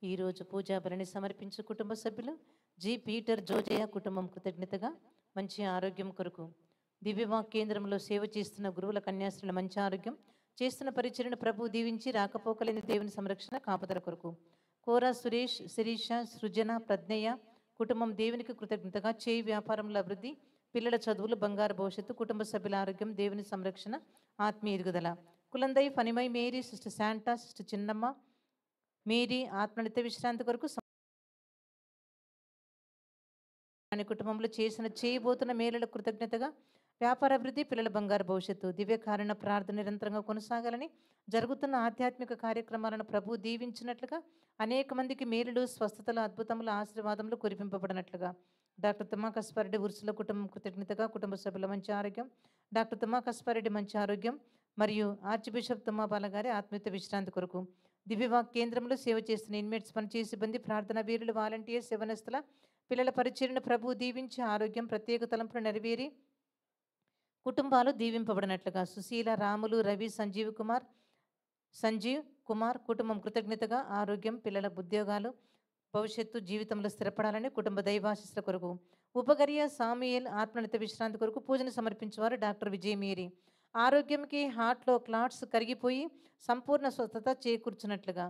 ఈరోజు పూజా బలిని సమర్పించు కుటుంబ సభ్యులు జి పీటర్ జోజయ్య కుటుంబం కృతజ్ఞతగా మంచి ఆరోగ్యం కొరకు దివ్యవాక్ కేంద్రంలో సేవ చేస్తున్న గురువుల కన్యాశ్రుల మంచి ఆరోగ్యం చేస్తున్న పరిచర్ను ప్రభు దీవించి రాకపోకలేని దేవుని సంరక్షణ కాపుదల కొరకు కోరా సురేష్ శిరీష సృజన ప్రజ్ఞయ్య కుటుంబం దేవునికి కృతజ్ఞతగా చేయి వ్యాపారంలో అభివృద్ధి పిల్లల చదువులు బంగారు భవిష్యత్తు కుటుంబ సభ్యుల ఆరోగ్యం దేవుని సంరక్షణ ఆత్మీయ ఎదుగుదల కులందై ఫనిమై మేరీ సిస్టర్ శాంటా సిస్టర్ చిన్నమ్మ మేరీ ఆత్మనిత్య విశ్రాంతి కొరకు కుటుంబంలో చేయబోతున్న మేలుల కృతజ్ఞతగా వ్యాపార అభివృద్ధి పిల్లల బంగారు భవిష్యత్తు దివ్యకారణ ప్రార్థన నిరంతరంగా కొనసాగాలని జరుగుతున్న ఆధ్యాత్మిక కార్యక్రమాలను ప్రభు దీవించినట్లుగా అనేక మందికి మేలులు స్వస్థతలు అద్భుతములు ఆశీర్వాదములు కురిపింపబడినట్లుగా డాక్టర్ తుమ్మా కస్పారెడ్డి ఉర్సుల కుటుంబం కృతజ్ఞతగా కుటుంబ సభ్యుల మంచి ఆరోగ్యం డాక్టర్ తుమ్మా కస్పారెడ్డి మంచి ఆరోగ్యం మరియు ఆర్చ్ బిషప్ తుమ్మా బాలగారి ఆత్మీయత విశ్రాంతి కొరకు దివ్యవాక్ కేంద్రంలో సేవ చేస్తున్న ఇన్మేట్స్ పనిచేసే సిబ్బంది ప్రార్థన వీరులు వాలంటీర్స్ యవనస్తుల పిల్లల పరిచర్ను ప్రభు దీవించి ఆరోగ్యం ప్రత్యేక తలంపులు నెరవేరి కుటుంబాలు దీవింపబడినట్లుగా సుశీల రాములు రవి సంజీవ్ కుమార్ కుటుంబం కృతజ్ఞతగా ఆరోగ్యం పిల్లల ఉద్యోగాలు భవిష్యత్తు జీవితంలో స్థిరపడాలని కుటుంబ దైవాశిస్సుల కొరకు ఉపగర్య సాముయేల్ ఆత్మనిత విశ్రాంతి కొరకు పూజను సమర్పించేవారు డాక్టర్ విజయమేరి ఆరోగ్యంకి హార్ట్లో క్లాట్స్ కరిగిపోయి సంపూర్ణ స్వస్థత చేకూర్చున్నట్లుగా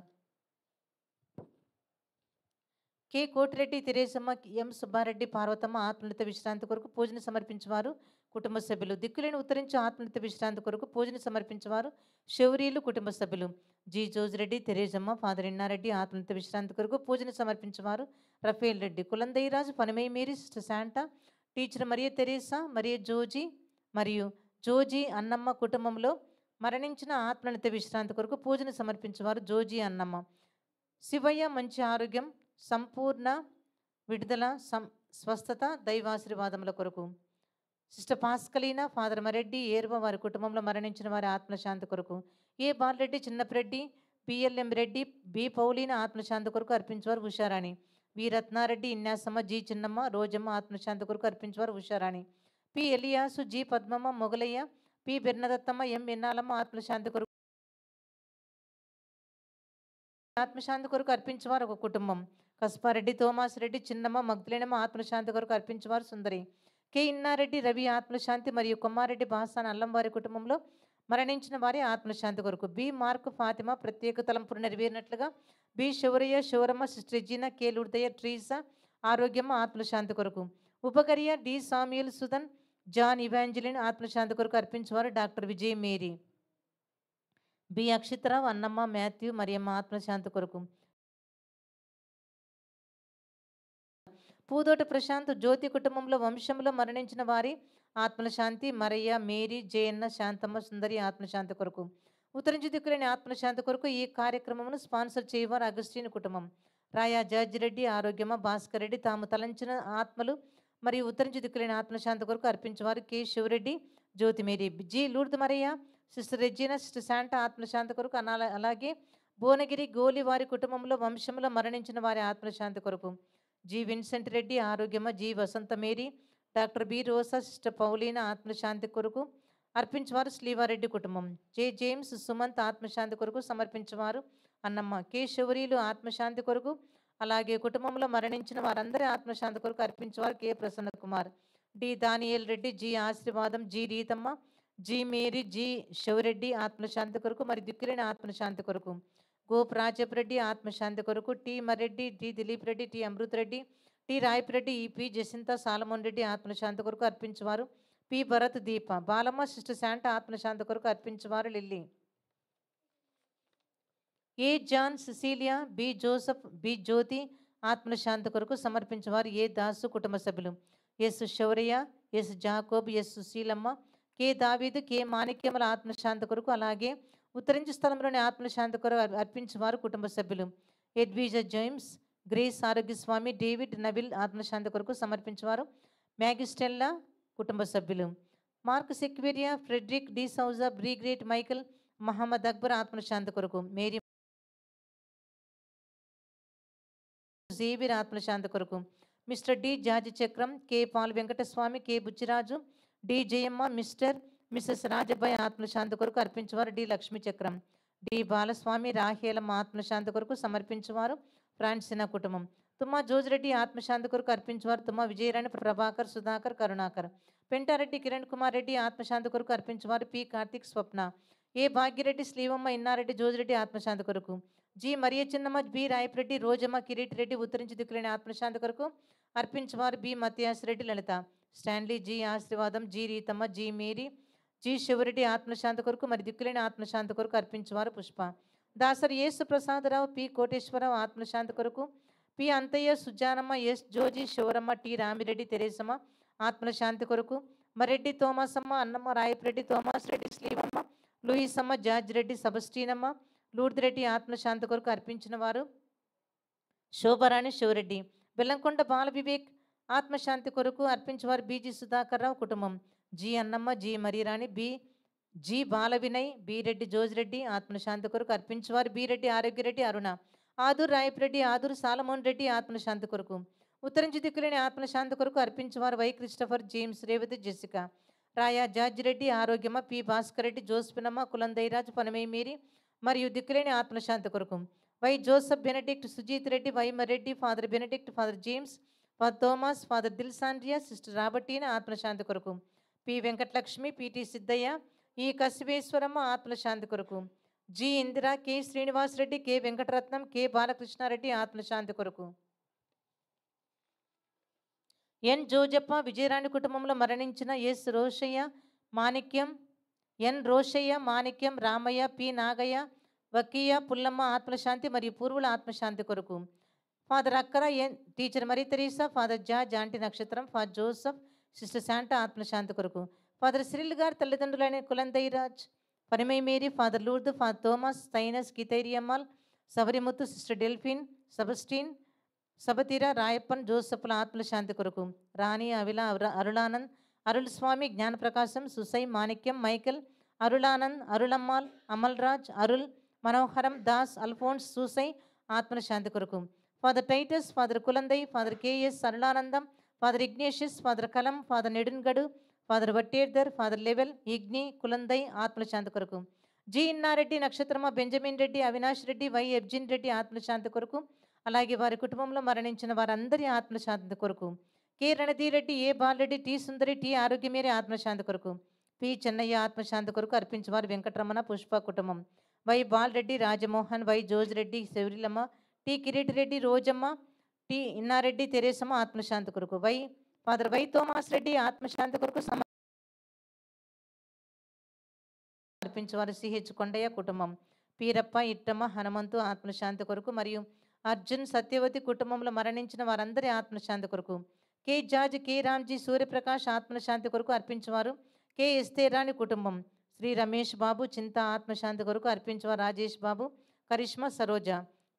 కె కోటిరెడ్డి తెరేసమ్మ ఎం సుబ్బారెడ్డి పార్వతమ్మ ఆత్మనిత విశ్రాంతి కొరకు పూజను సమర్పించేవారు కుటుంబ సభ్యులు దిక్కులేని ఉత్తరించు ఆత్మనిత విశ్రాంతి కొరకు పూజను సమర్పించేవారు శౌరీలు కుటుంబ సభ్యులు జి జోజిరెడ్డి తెరేజమ్మ ఫాదర్ ఇన్నారెడ్డి ఆత్మనిత విశ్రాంతి కొరకు పూజను సమర్పించేవారు Raphael Reddy Kulandaiyaraju Panamai Mary sister Santa teacher Mariya Teresa Mariya Joji Annamma కుటుంబంలో మరణించిన ఆత్మనిత విశ్రాంతి కొరకు పూజను సమర్పించేవారు జోజీ అన్నమ్మ శివయ్య మంచి ఆరోగ్యం సంపూర్ణ విడుదల స్వస్థత దైవాశీర్వాదముల కొరకు sister Pascalina father Mareddy Erva వారి కుటుంబంలో మరణించిన వారి ఆత్మశాంతి కొరకు A Balareddy Chinnapreddy PLM Reddy B Paulina ఆత్మశాంతి కొరకు అర్పించేవారు ఉషారాణి వి రత్నారెడ్డి ఇన్యాసమ్మ జి చిన్నమ్మ రోజమ్మ ఆత్మశాంతి కొరకు అర్పించేవారు Usharani P Eliyasu G Padmamma Mogalayya P Bernadattamma M Ennalamma ఆత్మశాంతి కొరకు ఆత్మశాంతి కొరకు అర్పించేవారు ఒక కుటుంబం కస్పారెడ్డి తోమాస్ రెడ్డి చిన్నమ్మ మగ్ధులేనమ్మ ఆత్మశాంతి కొరకు అర్పించేవారు సుందరి కె ఇన్నారెడ్డి రవి ఆత్మశాంతి మరియు కొమ్మారెడ్డి బాసాన్ అల్లం వారి కుటుంబంలో మరణించిన వారి ఆత్మశాంతి కొరకు బి మార్క్ ఫాతిమా ప్రత్యేక తలంపులు నెరవేరినట్లుగా B Shourayya Shouramma sister Gina K Luddayya Treesa Arogyamma ఆత్మశాంతి కొరకు ఉపకర్య D Samuel Sudan John Evangeline ఆత్మశాంతి కొరకు అర్పించేవారు doctor Vijay Mary B Akshitarao Annamma Matthew Mariyamma ఆత్మశాంతి కొరకు పూదోట ప్రశాంత్ జ్యోతి కుటుంబంలో వంశంలో మరణించిన వారి ఆత్మశాంతి మరయ్య మేరీ జయన్న శాంతమ్మ సుందరి ఆత్మశాంతి కొరకు ఉత్తరించి దిక్కులేని ఆత్మశాంతి కొరకు ఈ కార్యక్రమమును స్పాన్సర్ చేయవారు అగస్టిన్ కుటుంబం రాయా జార్జి రెడ్డి ఆరోగ్యమ్మ భాస్కర్ రెడ్డి తాము తలంచిన ఆత్మలు మరియు ఉత్తరించి దిక్కులేని ఆత్మశాంతి కొరకు అర్పించేవారు K Sivareddy Jyothimary G Lourd Marayya sister Regina sister Santa ఆత్మశాంతి కొరకు అలాగే భువనగిరి గోలి వారి కుటుంబంలో వంశంలో మరణించిన వారి ఆత్మశాంతి కొరకు G Vincent Reddy Arogyamma G Vasantha Mary doctor B Roja sister Paulina ఆత్మశాంతి కొరకు అర్పించేవారు శ్రీవారెడ్డి కుటుంబం జే జేమ్స్ సుమంత్ ఆత్మశాంతి కొరకు సమర్పించేవారు అన్నమ్మ కె శౌరీలు ఆత్మశాంతి కొరకు అలాగే కుటుంబంలో మరణించిన వారందరి ఆత్మశాంతి కొరకు అర్పించేవారు K Prasanna Kumar D Daniel Reddy G Aashirvadam G Reetamma G Mary G Sivareddy ఆత్మశాంతి కొరకు మరి దిక్కులేని ఆత్మశాంతి కొరకు గోప్ రాజపరెడ్డి ఆత్మశాంతి కొరకు T Mareddy T Dilip Reddy T Amrit Reddy T Rayapareddy EP Jacinta Solomon Reddy ఆత్మశాంతి కొరకు అర్పించేవారు P Bharat Deepa Balamma sister Santa ఆత్మశాంతి కొరకు అర్పించేవారు Lily A John Cecilia B Joseph B Jyothi ఆత్మశాంతి కొరకు సమర్పించేవారు ఏ దాసు కుటుంబ సభ్యులు S Shourayya S Jacob S Susheelamma K Daveedu K మాణిక్యముల ఆత్మశాంతి కొరకు అలాగే ఉత్తరించి స్థలంలోని ఆత్మశాంతి కొరకు అర్పించేవారు కుటుంబ సభ్యులు ఎడ్విజా James Grace Arogyaswamy David Nabil ఆత్మశాంతి కొరకు సమర్పించేవారు మ్యాగిస్టెల్లా కుటుంబ సభ్యులు Mark Sequeira Frederick D Souza బ్రీగ్రేట్ మైకల్ మహమ్మద్ అక్బర్ ఆత్మశాంతి కొరకు మేరీ జేబీర్ ఆత్మశాంతి కొరకు mister D George Chakram K Paul Venkataswamy K Buchiraju D Jayamma missus Rajabai ఆత్మశాంతి కొరకు అర్పించేవారు డి లక్ష్మీ చక్రం డి బాలస్వామి రాహేలమ్మ ఆత్మశాంతి కొరకు సమర్పించేవారు ఫ్రాన్సినా కుటుంబం. తుమ్మా జోజిరెడ్డి ఆత్మశాంతి కొరకు అర్పించేవారు తుమ్మా విజయరాణి, ప్రభాకర్, సుధాకర్, కరుణాకర్. పెంటారెడ్డి కిరణ్ కుమార్ రెడ్డి ఆత్మశాంతి కొరకు అర్పించేవారు పి కార్తిక్, స్వప్న. ఏ భాగ్యరెడ్డి, శ్రీవమ్మ, ఇన్నారెడ్డి, జోజిరెడ్డి ఆత్మశాంతి కొరకు. జి మరియ చిన్నమ్మ, బి రాయపరెడ్డి, రోజమ్మ, కిరీట్ రెడ్డి ఉత్తరించి దిక్కులేని ఆత్మశాంతి కొరకు అర్పించేవారు B Matthias Reddy, Lalitha. Stanley, G Aashirvadam, G Reetamma, G Mary, G Sivareddy ఆత్మశాంతి కొరకు మరి దిక్కులేని ఆత్మశాంతి కొరకు అర్పించేవారు పుష్ప. దాసరి యేసు ప్రసాదరావు, పి కోటేశ్వరరావు ఆత్మశాంతి కొరకు. P Antayya, Sujanamma, S Joji, Sivaramma, T Ramireddy, Teresamma ఆత్మశాంతి కొరకు. మరెడ్డి తోమాసమ్మ, అన్నమ్మ, రాయపరెడ్డి, తోమాస్ రెడ్డి, శ్రీవమ్మ, లూయిసమ్మ, జార్జ్ రెడ్డి, సబస్టీనమ్మ, లూర్దిరెడ్డి ఆత్మశాంతి కొరకు అర్పించిన వారు శోభరాణి, శివరెడ్డి. బెల్లంకొండ బాల వివేక్ ఆత్మశాంతి కొరకు అర్పించేవారు బీజీ సుధాకర్ రావు కుటుంబం. G Annamma, G Marirani, G Bala Vinay, B Reddy, Jojireddy ఆత్మశాంతి కొరకు అర్పించేవారు బి రెడ్డి, ఆరోగ్యరెడ్డి, అరుణ. ఆదూరు రాయపరెడ్డి, ఆదూరు సాలమోన్ రెడ్డి ఆత్మశాంతి కొరకు. ఉత్తరించి దిక్కులేని ఆత్మశాంతి కొరకు అర్పించేవారు Y Christopher, James, Revathi, Jessica. Raya George Reddy, Arogyamma, P Bhaskar Reddy, Jospinamma, Kulandairaj, Panamai Mary మరియు దిక్కులేని ఆత్మశాంతి కొరకు. Y Joseph Benedict, Sujeeth Reddy, Y Mareddy, father Benedict, father James, father Thomas, father దిల్సాండ్రియా, సిస్టర్ రాబర్టీనా ఆత్మశాంతి కొరకు. పి వెంకటలక్ష్మి, పిటి సిద్ధయ్య, ఈ కసివేశ్వరమ్మ ఆత్మశాంతి కొరకు. G Indira, K Srinivasa Reddy, K Venkataratnam, K Balakrishna Reddy ఆత్మశాంతి కొరకు. ఎన్ జోజప్ప, విజయరాణి కుటుంబంలో మరణించిన S Rosaiah, Manikyam, N Rosaiah, Manikyam, Ramaiah, P Nagaiah, వకీయ, పుల్లమ్మ ఆత్మశాంతి మరియు పూర్వుల ఆత్మశాంతి కొరకు. ఫాదర్ అక్కర, ఎన్ టీచర్ మరి తెరీసా, ఫాదర్ జాంటి నక్షత్రం, ఫాదర్ జోసఫ్, సిస్టర్ శాంటా ఆత్మశాంతి కొరకు. ఫాదర్ సిరిల్ గారు తల్లిదండ్రులైన Kulandairaj, Panimai Mary, father Lourdu, father Thomas, సైనస్, Kithairiyammal, Sabarimuthu, sister Delphine, Sebastian, Sabathira, Rayappan, జోసఫ్ల ఆత్మశాంతి కొరకు. Rani, Avila, Arulanand, Arul Swamy, Gnanaprakasam, Susai, Manikyam, Michael, Arulanand, Arulammal, Amalraj, Arul, Manoharam, Das, Alphonse, Susai ఆత్మశాంతి కొరకు. Father Titus, father Kulandai, father KS, Arulanandam, father Ignatius, father Kalam, father Nedungadu, father వట్టేర్దర్, ఫాదర్ లెవెల్, ఇగ్ని, కులందై ఆత్మశాంతి కొరకు. జి ఇన్నారెడ్డి, నక్షత్రమ, బెంజమిన్ రెడ్డి, అవినాష్ రెడ్డి, వై ఎబ్జిన్ రెడ్డి ఆత్మశాంతి కొరకు. అలాగే వారి కుటుంబంలో మరణించిన వారందరి ఆత్మశాంతి కొరకు. కె రణధీరెడ్డి, ఏ బాలరెడ్డి, టి సుందరి, టి ఆరోగ్యమేరి ఆత్మశాంతి కొరకు. పి చెన్నయ్య ఆత్మశాంతి కొరకు అర్పించేవారు వెంకటరమణ, పుష్ప కుటుంబం. Y Balareddy, Rajamohan, Y Jojireddy, Shourilamma, T Kireeti Reddy, Rojamma, T Innareddy, Teresamma ఆత్మశాంతి కొరకు. ఫాదర్ వై థోమాస్ రెడ్డి ఆత్మశాంతి కొరకు అర్పించేవారు సిహెచ్ కొండయ్య కుటుంబం. పీరప్ప, ఇట్టమ్మ, హనుమంతు ఆత్మశాంతి కొరకు మరియు అర్జున్, సత్యవతి కుటుంబంలో మరణించిన వారందరి ఆత్మశాంతి కొరకు. K George, K Ramji, Suryaprakash ఆత్మశాంతి కొరకు అర్పించేవారు కె ఎస్తేరాణి కుటుంబం. శ్రీ రమేష్ బాబు, చింత ఆత్మశాంతి కొరకు అర్పించేవారు Rajesh Babu, Karishma, Saroja.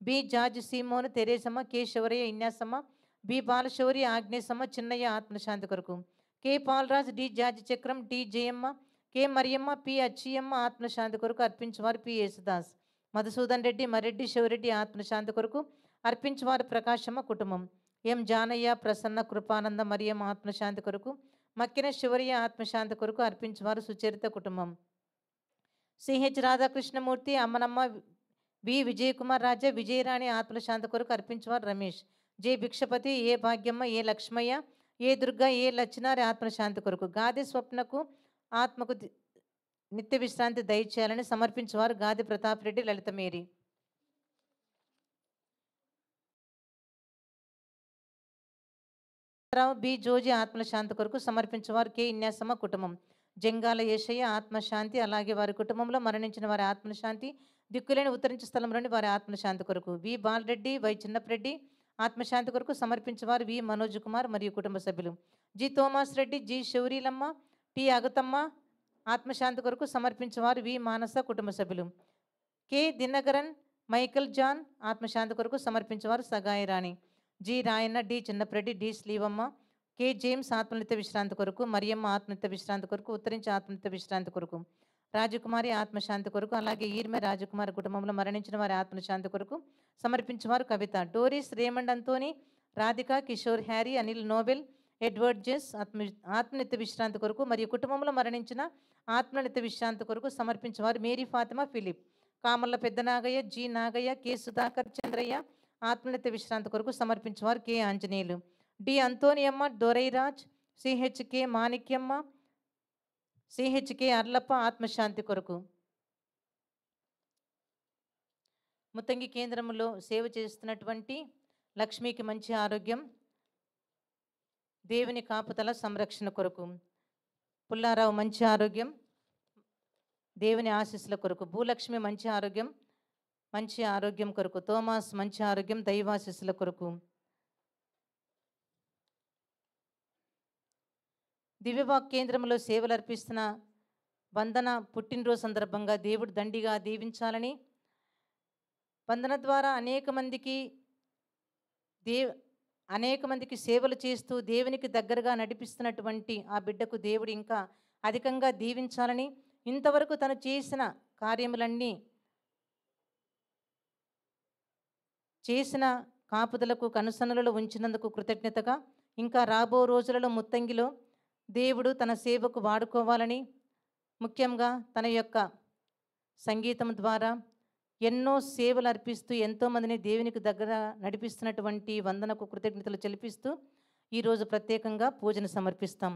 B George, Seemonu, Teresamma, K Shourayya, Inyasamma, B Balashouri, Agnesamma, Chinnayya ఆత్మశాంతి కొరకు. K Paulraj, D George Chakram, D Jayamma, K Mariyamma, P Achiyamma ఆత్మశాంతి కొరకు అర్పించేవారు పి యేసుదాస్. మధుసూదన్ రెడ్డి, మరెడ్డి, శివరెడ్డి ఆత్మశాంతి కొరకు అర్పించేవారు ప్రకాశమ్మ కుటుంబం. ఎం జానయ్య, ప్రసన్న, కృపానంద, మరియమ్మ ఆత్మశాంతి కొరకు. మక్కిన శివరయ్య ఆత్మశాంతి కొరకు అర్పించేవారు సుచరిత కుటుంబం. సిహెచ్ రాధాకృష్ణమూర్తి, అమ్మనమ్మ, బి విజయకుమార్ రాజా, విజయరాణి ఆత్మశాంతి కొరకు అర్పించేవారు రమేష్. జె భిక్షపతి, ఏ భాగ్యమ్మ, ఏ లక్ష్మయ్య, ఏ దుర్గా, ఏ లచ్చినారి ఆత్మశాంతి కొరకు. గాది స్వప్నకు ఆత్మకు నిత్య విశ్రాంతి దయచేయాలని సమర్పించేవారు గాది ప్రతాప్ రెడ్డి, లలిత మేరీ. బి జోజి ఆత్మశాంతి కొరకు సమర్పించేవారు కె ఇన్యాసమ్మ కుటుంబం. జంగాల యేషయ్య ఆత్మశాంతి, అలాగే వారి కుటుంబంలో మరణించిన వారి ఆత్మశాంతి, దిక్కులేని ఉత్తరించే స్థలంలోని వారి ఆత్మశాంతి కొరకు. వి బాలరెడ్డి, వై చిన్నప్రెడ్డి ఆత్మశాంతి కొరకు సమర్పించేవారు వి మనోజ్ కుమార్ మరియు కుటుంబ సభ్యులు. G Thomas Reddy, G Shourilamma, T Agathamma ఆత్మశాంతి కొరకు సమర్పించేవారు వి మానస కుటుంబ సభ్యులు. కె దినకరన్, మైకల్ జాన్ ఆత్మశాంతి కొరకు సమర్పించేవారు Sagayi Rani. G Rayanna, D Chinnapreddy, D Srivamma, K James ఆత్మనిత్య విశ్రాంతి కొరకు. మరియమ్మ ఆత్మనిత్య విశ్రాంతి కొరకు. ఉత్తరించి ఆత్మనిత్య విశ్రాంతి కొరకు. రాజకుమారి ఆత్మశాంతి కొరకు. అలాగే ఈర్మె రాజకుమారి కుటుంబంలో మరణించిన వారి ఆత్మశాంతి కొరకు సమర్పించేవారు కవిత. Doris, Raymond Anthony, Radhika, Kishore, Harry, Anil, Nobel, Edward Jess ఆత్మనిత్య విశ్రాంతి కొరకు మరియు కుటుంబంలో మరణించిన ఆత్మనిత్య విశ్రాంతి కొరకు సమర్పించేవారు మేరీ ఫాతిమా, ఫిలిప్. కామల్ల పెద్ద నాగయ్య, జి నాగయ్య, కె సుధాకర్, చంద్రయ్య, ఆత్మనిత్య విశ్రాంతి కొరకు సమర్పించేవారు K Anjaneyulu. D Anthoniyamma Dorairaj, CHK Manikyamma, CHK Arlappa ఆత్మశాంతి కొరకు. ముత్తంగి కేంద్రంలో సేవ చేస్తున్నటువంటి లక్ష్మికి మంచి ఆరోగ్యం, దేవుని కాపుదల సంరక్షణ కొరకు. పుల్లారావు మంచి ఆరోగ్యం, దేవుని ఆశీస్సుల కొరకు. భూలక్ష్మి మంచి ఆరోగ్యం కొరకు. తోమాస్ మంచి ఆరోగ్యం, దైవాశీస్సుల కొరకు. దివ్యవాక్ కేంద్రంలో సేవలు అర్పిస్తున్న వందన పుట్టినరోజు సందర్భంగా దేవుడు దండిగా దీవించాలని, వందన ద్వారా అనేక మందికి సేవలు చేస్తూ దేవునికి దగ్గరగా నడిపిస్తున్నటువంటి ఆ బిడ్డకు దేవుడు ఇంకా అధికంగా దీవించాలని, ఇంతవరకు తను చేసిన కార్యములన్నీ చేసిన కాపుదలకు కనుసన్నలలో ఉంచినందుకు కృతజ్ఞతగా, ఇంకా రాబో రోజులలో ముత్తంగిలో దేవుడు తన సేవకు వాడుకోవాలని, ముఖ్యంగా తన యొక్క సంగీతం ద్వారా ఎన్నో సేవలు అర్పిస్తూ ఎంతోమందిని దేవునికి దగ్గర నడిపిస్తున్నటువంటి వందనకు కృతజ్ఞతలు చెల్లిపిస్తూ ఈరోజు ప్రత్యేకంగా పూజను సమర్పిస్తాం.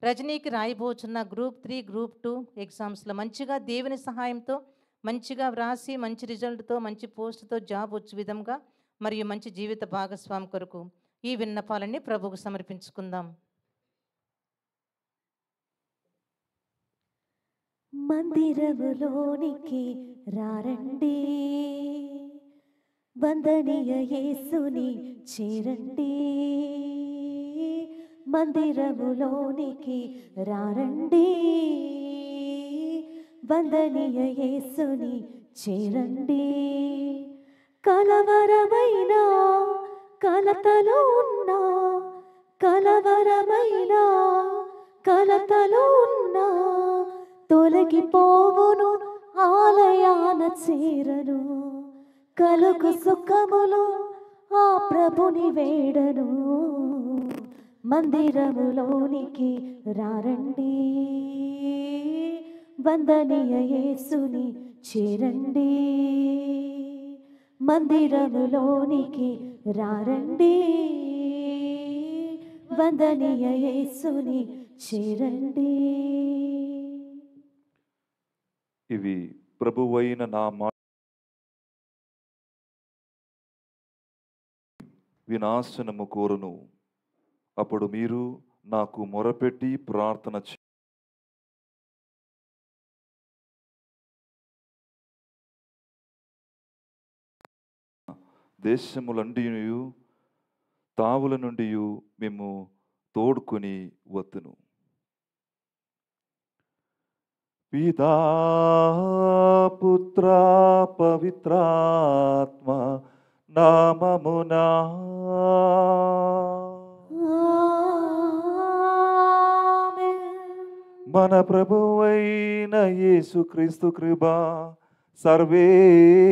రజనీకి రాయబోచున్న గ్రూప్ 3, గ్రూప్ 2 ఎగ్జామ్స్లో మంచిగా దేవుని సహాయంతో మంచిగా వ్రాసి మంచి రిజల్ట్తో మంచి పోస్టుతో జాబ్ వచ్చే విధంగా మరియు మంచి జీవిత భాగస్వామి కొరకు ఈ విన్నపాలన్నీ ప్రభువుకు సమర్పించుకుందాం. మందిరములోనికి రారండి, వందనీయ యేసుని చేరండి. మందిరములోనికి రారండి, వందనీయ యేసుని చేరండి. కలవరమైన కలతలో ఉన్నా, కలవరమైన కలతలో ఉన్నా తొలగిపోవును, ఆలయాన చేరను. కలుగు సుఖములు ఆ ప్రభుని వేడను. మందిరములోనికి రారండి, వందనీయ యేసుని చేరండి. మందిరములోనికి రారండి, వందనీయ యేసుని చేరండి. ఇవి ప్రభువైన నా మాట వినాశనము కోరును. అప్పుడు మీరు నాకు మొరపెట్టి ప్రార్థన దేశములండియు తావుల నుండి మేము తోడుకొని వత్తును. పితా పుత్ర పవిత్రాత్మ నామమునా మన ప్రభువైన యేసుక్రీస్తు కృప, సర్వేశ్వరుని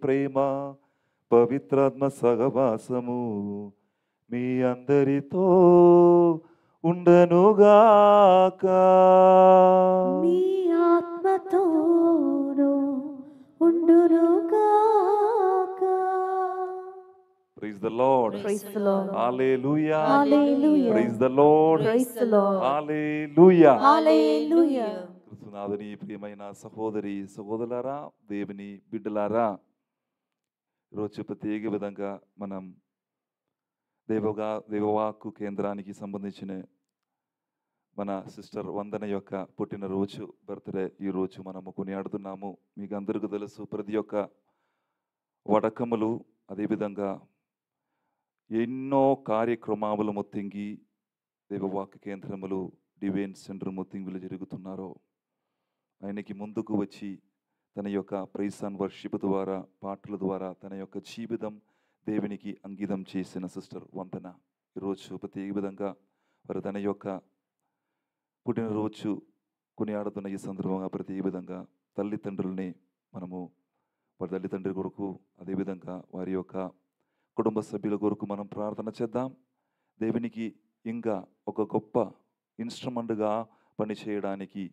ప్రేమ, పవిత్రాత్మ సహవాసము మీ అందరితో ఉండనుగాక. మీ ఆత్మతోను ఉండునుగాక. Praise the Lord. Praise the Lord. Hallelujah. Hallelujah. Praise the Lord. Praise the Lord. Hallelujah. Hallelujah. కృష్ణనాథుని ప్రియమైన సహోదరి సహోదరులారా, దేవుని బిడ్డలారా, ఈరోజు ప్రత్యేక విధంగా మనం దేవవాక్కు కేంద్రానికి సంబంధించిన మన సిస్టర్ వందన యొక్క పుట్టినరోజు బర్త్డే ఈరోజు మనము కొనియాడుతున్నాము. మీకు అందరికీ తెలుసు, ప్రతి ఒక్క వడకములు అదేవిధంగా ఎన్నో కార్యక్రమాలు మొత్తంగి దేవవాక్కు కేంద్రములు డివైన్ సెంటర్ మొత్తంగిలు జరుగుతున్నారో ఆయనకి ముందుకు వచ్చి తన యొక్క ప్రైజ్ అండ్ వర్షిప్ ద్వారా, పాటల ద్వారా తన యొక్క జీవితం దేవునికి అంకితం చేసిన సిస్టర్ వందన ఈరోజు ప్రత్యేక విధంగా వారు తన యొక్క పుట్టినరోజు కొనియాడుతున్న ఈ సందర్భంగా ప్రత్యేక విధంగా తల్లిదండ్రుల్ని మనము వారి తల్లిదండ్రుల కొరకు అదేవిధంగా వారి యొక్క కుటుంబ సభ్యుల కొరకు మనం ప్రార్థన చేద్దాం. దేవునికి ఇంకా ఒక గొప్ప ఇన్స్ట్రుమెంట్గా పనిచేయడానికి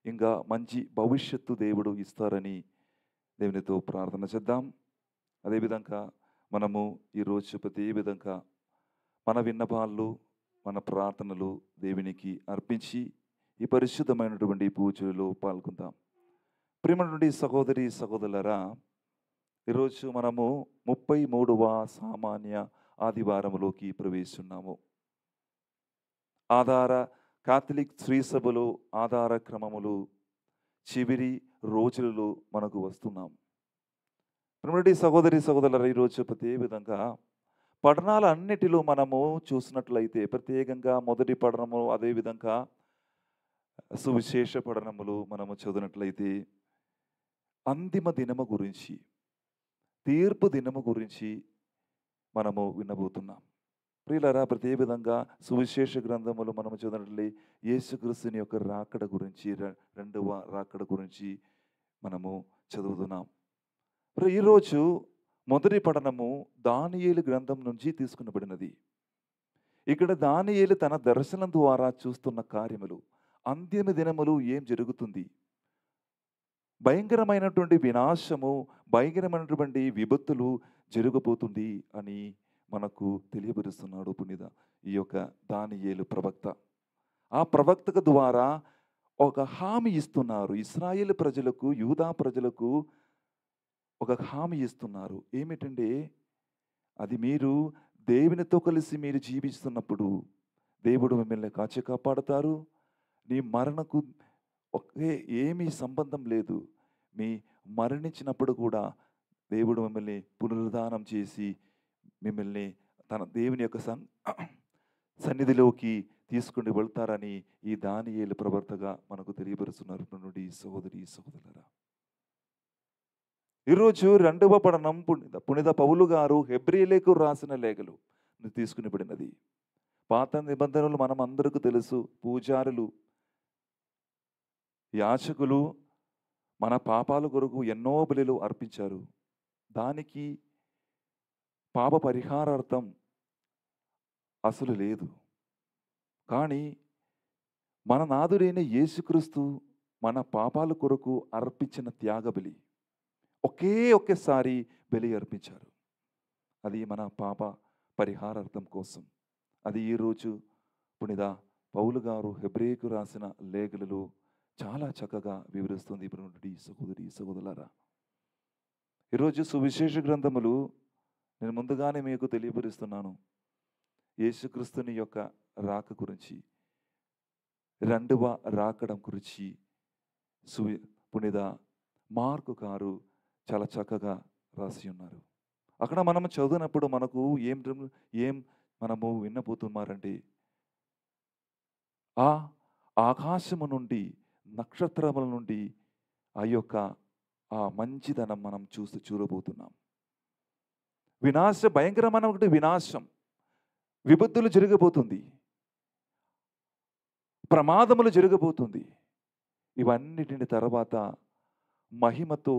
ఇంకా మంచి భవిష్యత్తు దేవుడు ఇస్తారని దేవునితో ప్రార్థన చేద్దాం. అదేవిధంగా మనము ఈరోజు ప్రతి విధంగా మన విన్నపాలు, మన ప్రార్థనలు దేవునికి అర్పించి ఈ పరిశుద్ధమైనటువంటి పూజలలో పాల్గొందాం. ప్రియమైనటువంటి సహోదరి సహోదరులారా, ఈరోజు మనము 33వ సామాన్య ఆదివారములోకి ప్రవేశిస్తున్నాము. ఆధార కాథలిక్ స్త్రీ సభలో ఆధార క్రమములు చివరి రోజులలో మనకు వస్తున్నాం. ప్రియమైనటువంటి సహోదరి సహోదరులారా, ఈరోజు ప్రతి విధంగా పఠనాల అన్నిటిలో మనము చూసినట్లయితే ప్రత్యేకంగా మొదటి పఠనము, అదేవిధంగా సువిశేష పఠనములు మనము చదివినట్లయితే అంతిమ దినము గురించి, తీర్పు దినము గురించి మనము వినబోతున్నాం. ప్రియులారా, ప్రతి విధంగా సువిశేష గ్రంథములు మనము చదివినట్లయితే యేసుక్రీస్తుని యొక్క రాకడ గురించి, రెండవ రాకడ గురించి మనము చదువుతున్నాం. ఈరోజు మొదటి పఠనము దానియేలు గ్రంథం నుంచి తీసుకునబడినది. ఇక్కడ దానియేలు తన దర్శనం ద్వారా చూస్తున్న కార్యములు, అంతిమ దినములు ఏం జరుగుతుంది, భయంకరమైనటువంటి వినాశము, భయంకరమైనటువంటి విపత్తులు జరగబోతుంది అని మనకు తెలియపరుస్తున్నాడు పునీత ఈ యొక్క దానియేలు ప్రవక్త. ఆ ప్రవక్త ద్వారా ఒక హామీ ఇస్తున్నారు ఇశ్రాయేలు ప్రజలకు, యూదా ప్రజలకు ఒక హామీ ఇస్తున్నారు. ఏమిటంటే, అది మీరు దేవునితో కలిసి మీరు జీవిస్తున్నప్పుడు దేవుడు మిమ్మల్ని కాచి కాపాడుతారు. నీ మరణకు ఏమీ సంబంధం లేదు. మీ మరణించినప్పుడు కూడా దేవుడు మిమ్మల్ని పునరుద్ధానం చేసి మిమ్మల్ని తన దేవుని యొక్క సన్నిధిలోకి తీసుకుని వెళ్తారని ఈ దానియేలు ప్రవర్తగా మనకు తెలియపరుస్తున్నారు. నుండి సహోదరి సహోదరులారా, ఈరోజు రెండవ పఠనం పునీత పౌలు గారు హెబ్రీయులకు రాసిన లేఖలు తీసుకునిబడినది. పాత నిబంధనలు మనం అందరికీ తెలుసు. పూజారులు, యాచకులు మన పాపాల కొరకు ఎన్నో బలులు అర్పించారు. దానికి పాప పరిహారార్థం అసలు లేదు. కానీ మన నాథుడైన యేసుక్రీస్తు మన పాపాల కొరకు అర్పించిన త్యాగబలి, ఒకేసారి బలి అర్పించారు. అది మన పాప పరిహారార్థం కోసం. అది ఈరోజు పునీత పౌలు గారు హెబ్రీయులకు రాసిన లేఖలలో చాలా చక్కగా వివరిస్తుంది. ఇప్పుడు సహోదరి సహోదరులారా, ఈరోజు సువిశేష గ్రంథములు నేను ముందుగానే మీకు తెలియపరుస్తున్నాను. యేసుక్రీస్తుని యొక్క రాక గురించి, రెండవ రాకడం గురించి పునీత మార్కు గారు చాలా చక్కగా రాసి ఉన్నారు. అక్కడ మనం చదివినప్పుడు మనకు ఏం మనము వినబోతున్నారంటే, ఆ ఆకాశము నుండి, నక్షత్రముల నుండి ఆ యొక్క ఆ మంచిదనం మనం చూడబోతున్నాం. భయంకరమైన ఒకటి వినాశం, విపత్తులు జరగబోతుంది, ప్రమాదములు జరగబోతుంది. ఇవన్నిటిని తర్వాత మహిమతో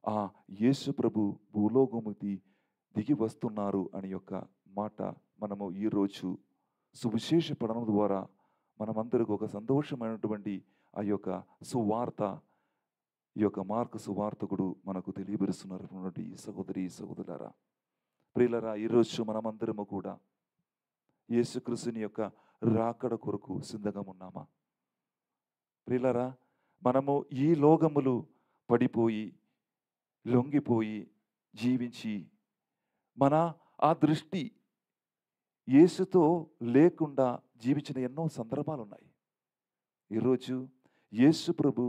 ఆ యేసు ప్రభు భూలోకముకి దిగి వస్తున్నారు అని యొక్క మాట మనము ఈరోజు సువిశేష పఠనం ద్వారా మనమందరికీ ఒక సంతోషమైనటువంటి ఆ యొక్క సువార్త, ఈ యొక్క మార్కు సువార్తకుడు మనకు తెలియపరుస్తున్నారు. ఈ సహోదరి సహోదరులారా, ప్రియులారా, ఈరోజు మనమందరము కూడా యేసుక్రీస్తుని యొక్క రాకడ కొరకు సిద్ధంగా ఉన్నామా? ప్రియులారా, మనము ఈ లోకములు పడిపోయి, లొంగిపోయి జీవించి మన ఆ దృష్టి యేసుతో లేకుండా జీవించిన ఎన్నో సందర్భాలు ఉన్నాయి. ఈరోజు యేసు ప్రభు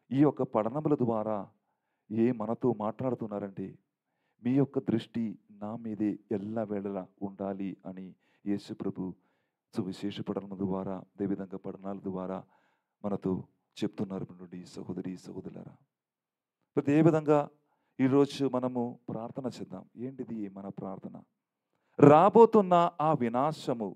ఈ యొక్క పఠనముల ద్వారా మనతో మాట్లాడుతున్నారంటే, మీ యొక్క దృష్టి నా మీదే ఎల్లవేళలా ఉండాలి అని యేసు ప్రభు సువిశేష పఠనముల ద్వారా, అదేవిధంగా పఠనాల ద్వారా మనతో చెప్తున్నారు. నుండి సహోదరి సహోదరులారా, ప్రతి ఏ విధంగా ఈరోజు మనము ప్రార్థన చేద్దాం. ఏంటిది మన ప్రార్థన? రాబోతున్న ఆ వినాశము,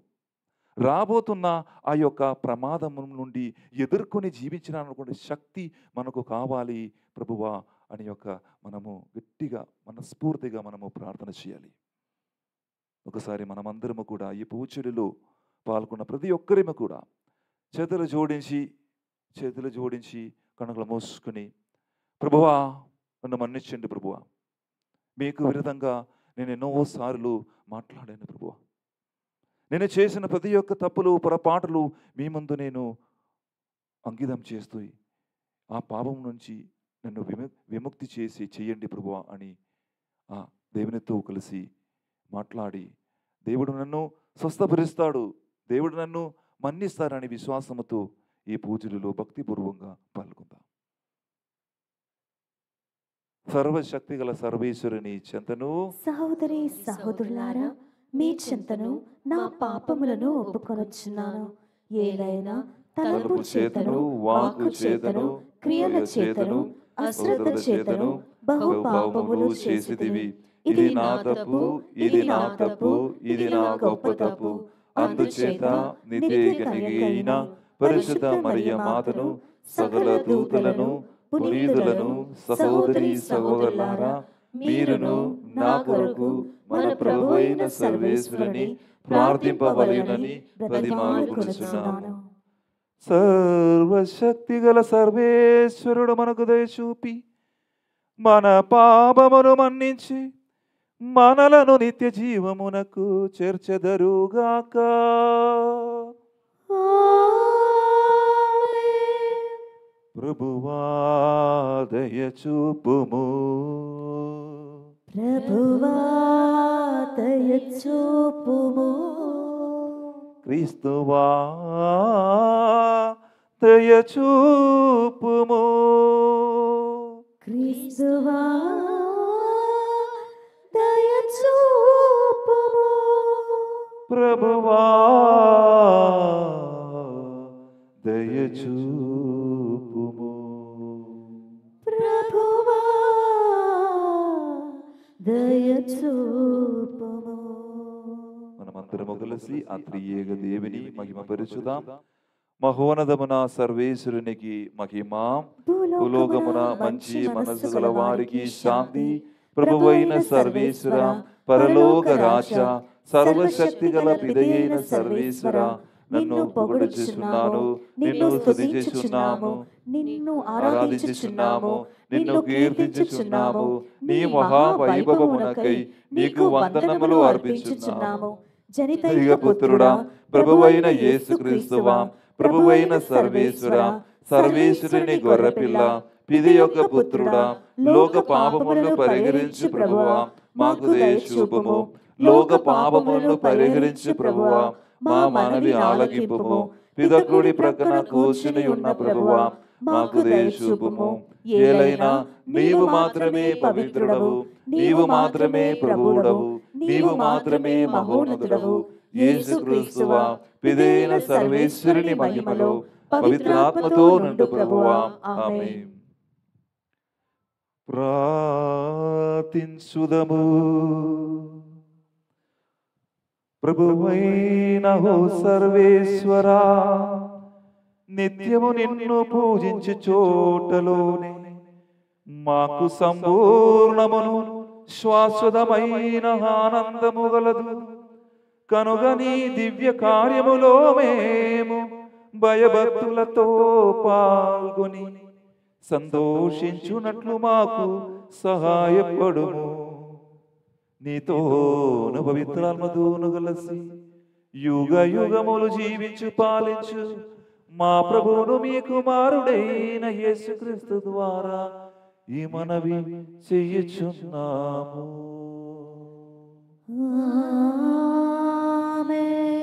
రాబోతున్న ఆ యొక్క ప్రమాదం నుండి ఎదుర్కొని జీవించాలనుకునే శక్తి మనకు కావాలి ప్రభువా అని యొక్క మనము గట్టిగా మనస్ఫూర్తిగా మనము ప్రార్థన చేయాలి. ఒకసారి మనమందరము కూడా ఈ పూజలలో పాల్గొన్న ప్రతి ఒక్కరిము కూడా చేతులు జోడించి కనుకలు మూసుకుని, ప్రభువా నన్ను మన్నించండి ప్రభువా, మీకు విరుద్ధంగా నేను ఎన్నోసార్లు మాట్లాడాను ప్రభువా. నేను చేసిన ప్రతి ఒక్క తప్పులు పొరపాటులు మీ ముందు నేను అంకితం చేస్తూ ఆ పాపం నుంచి నన్ను విముక్తి చేసి చెయ్యండి ప్రభువా అని ఆ దేవునితో కలిసి మాట్లాడి దేవుడు నన్ను స్వస్థపరుస్తాడు, దేవుడు నన్ను మన్నిస్తారని విశ్వాసముతో ఈ పూజలలో భక్తిపూర్వంగా పాల్గొందాం. సర్వశక్తి గల సర్వేశ్వరుని చెంతను సహోదరి సహోదరులారా, మీ చెంతను నా పాపములను ఒప్పుకొనొచ్చున్నాను. ఏలైనా తలపు చేతను, వాక్కు చేతను, క్రియల చేతను, అశ్రద్ధ చేతను బహు పాపములు చేసితివి. ఇది నా తప్పు, ఇది నా తప్పు, ఇది నా గొప్ప తప్పు. అందుచేత నిత్య కన్యక అయిన పరిశుద్ధ మరియ మాతను, సకల దూతలను, పునీతులను, సహోదరి సహోదరులారా, మీరును నా కొరకు మన ప్రభు అయిన సర్వేశ్వరుని ప్రార్థింపవలెనని బ్రతిమాలుకొనుచున్నాను. సర్వశక్తి గల సర్వేశ్వరుడు మనకు దయ చూపి మన పాపమును మన్నించి మనలను నిత్య జీవమునకు చేర్చెదరుగాక. ప్రభువా దయ చూపుము, ప్రభువా దయ చూపుము, క్రీస్తువా దయ చూపుము, క్రీస్తువా దయ చూపుము, ప్రభువా దయ చూపుము. ప్రభువా దయ చూపుము. మనమందరము కలిసి ఆ త్రియేక దేవుని మహిమపరచుదాం. మహోన్నతమున సర్వేశ్వరునికి మహిమ, భూలోకమున మంచి మనసు గల వారికి శాంతి. ప్రభువైన సర్వేశ్వర, పరలోక రాజ, సర్వశక్తి గల పిదయైన సర్వేశ్వర, నన్ను పొగడుచున్నాను, నిన్ను స్తుతించుచున్నాము, నిన్ను ఆరాధించుచున్నాము, నిన్ను కీర్తించుచున్నాము. నీ మహావైభవమునకై నీకు వందనములు అర్పించుచున్నాము. జనితైక పుత్రుడా, ప్రభువైన యేసుక్రీస్తువా, ప్రభువైన సర్వేశ్వర, సర్వేశ్వరుని గొర్రెపిల్ల, పిది యొక్క పుత్రుడా, లోక పాపములను పరిహరించు ప్రభువా, మాకు దయ చూపుము. లోక పాపములను పరిహరించు ప్రభువా, మా మనవి ఆలకింపుము. పిదకుడి ప్రక్కన కూర్చుని ఉన్న ప్రభువా, మాకు దయ చూపుము. ఏలైనా నీవు మాత్రమే పవిత్రుడవు, నీవు మాత్రమే ప్రభువుడవు, నీవు మాత్రమే మహోన్నతుడవు. యేసుక్రీస్తువా, పిదైన సర్వేశ్వరుని మహిమలో పవిత్రాత్మతో నుండు ప్రభువా. ఆమేన్. ప్రార్థించుదము. ప్రభువైన ఓ సర్వేశ్వరా, నిత్యము నిన్ను పూజించు చోటలోనే మాకు సంపూర్ణమును శాశ్వతమైన ఆనందము గలదు కనుక నీ దివ్య కార్యములో మేము భయభక్తులతో పాల్గొని సంతోషించునట్లు మాకు సహాయపడుము. నీతోను పవిత్రాత్మతోను కలిసి యుగ యుగములు జీవించు పాలించు మా ప్రభువును మీ కుమారుడైన యేసుక్రీస్తు ద్వారా ఈ మనవి చెయ్యుచున్నాము. ఆమేన్.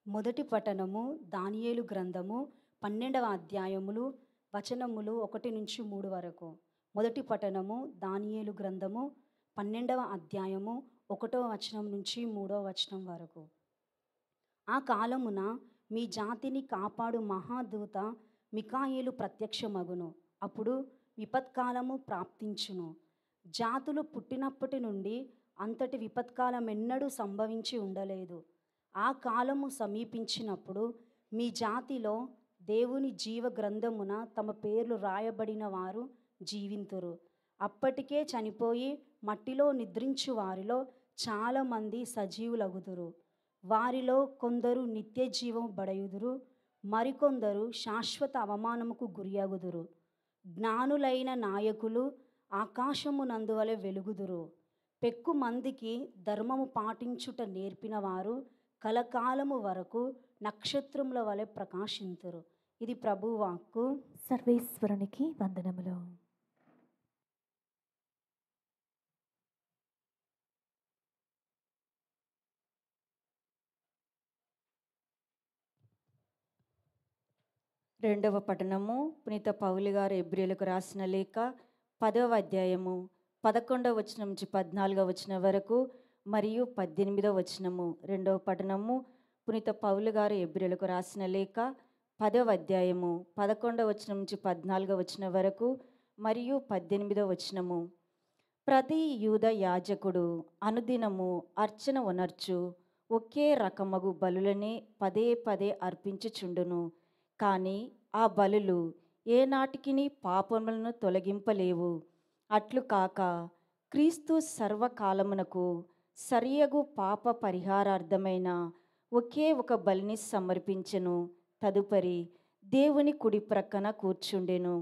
మొదటి పఠనము దానియేలు గ్రంథము 12వ అధ్యాయములు వచనములు 1-3 వరకు. మొదటి పఠనము దానియేలు గ్రంథము 12వ అధ్యాయము 1వ వచనం నుంచి 3వ వచనం వరకు. ఆ కాలమున మీ జాతిని కాపాడు మహాదూత మికాయేలు ప్రత్యక్షమగును. అప్పుడు విపత్కాలము ప్రాప్తించును. జాతులు పుట్టినప్పటి నుండి అంతటి విపత్కాలం ఎన్నడూ సంభవించి ఉండలేదు. ఆ కాలము సమీపించినప్పుడు మీ జాతిలో దేవుని జీవ గ్రంథమున తమ పేర్లు రాయబడిన వారు జీవింతురు. అప్పటికే చనిపోయి మట్టిలో నిద్రించు వారిలో చాలామంది సజీవులగుదురు. వారిలో కొందరు నిత్య జీవము బడయుదురు, మరికొందరు శాశ్వత అవమానముకు గురియగుదురు. జ్ఞానులైన నాయకులు ఆకాశమునందువలె వెలుగుదురు. పెక్కు మందికి ధర్మము పాటించుట నేర్పిన వారు కలకాలము వరకు నక్షత్రముల వలె ప్రకాశింతురు. ఇది ప్రభువు వాక్కు. సర్వేశ్వరునికి వందనములు. రెండవ పఠనము పునీత పౌలు గారు హెబ్రీయులకు రాసిన లేఖ 10వ అధ్యాయము 11వ వచనం నుంచి 14వ వచనం వరకు మరియు 18వ వచనము. రెండవ పఠనము పునీత పౌలు గారు హెబ్రీయులకు రాసిన లేఖ 10వ అధ్యాయము 11వ వచనం నుంచి 14వ వచనం వరకు మరియు 18వ వచనము. ప్రతి యూద యాజకుడు అనుదినము అర్చన వనర్చు ఒకే రకమగు బలులనే పదే పదే అర్పించుచుండును. కానీ ఆ బలులు ఏనాటికిని పాపములను తొలగింపలేవు. అట్లు కాక క్రీస్తు సర్వకాలమునకు సరియగు పాప పరిహారార్థమైన ఒకే ఒక బలిని సమర్పించెను. తదుపరి దేవుని కుడి ప్రక్కన కూర్చుండెను.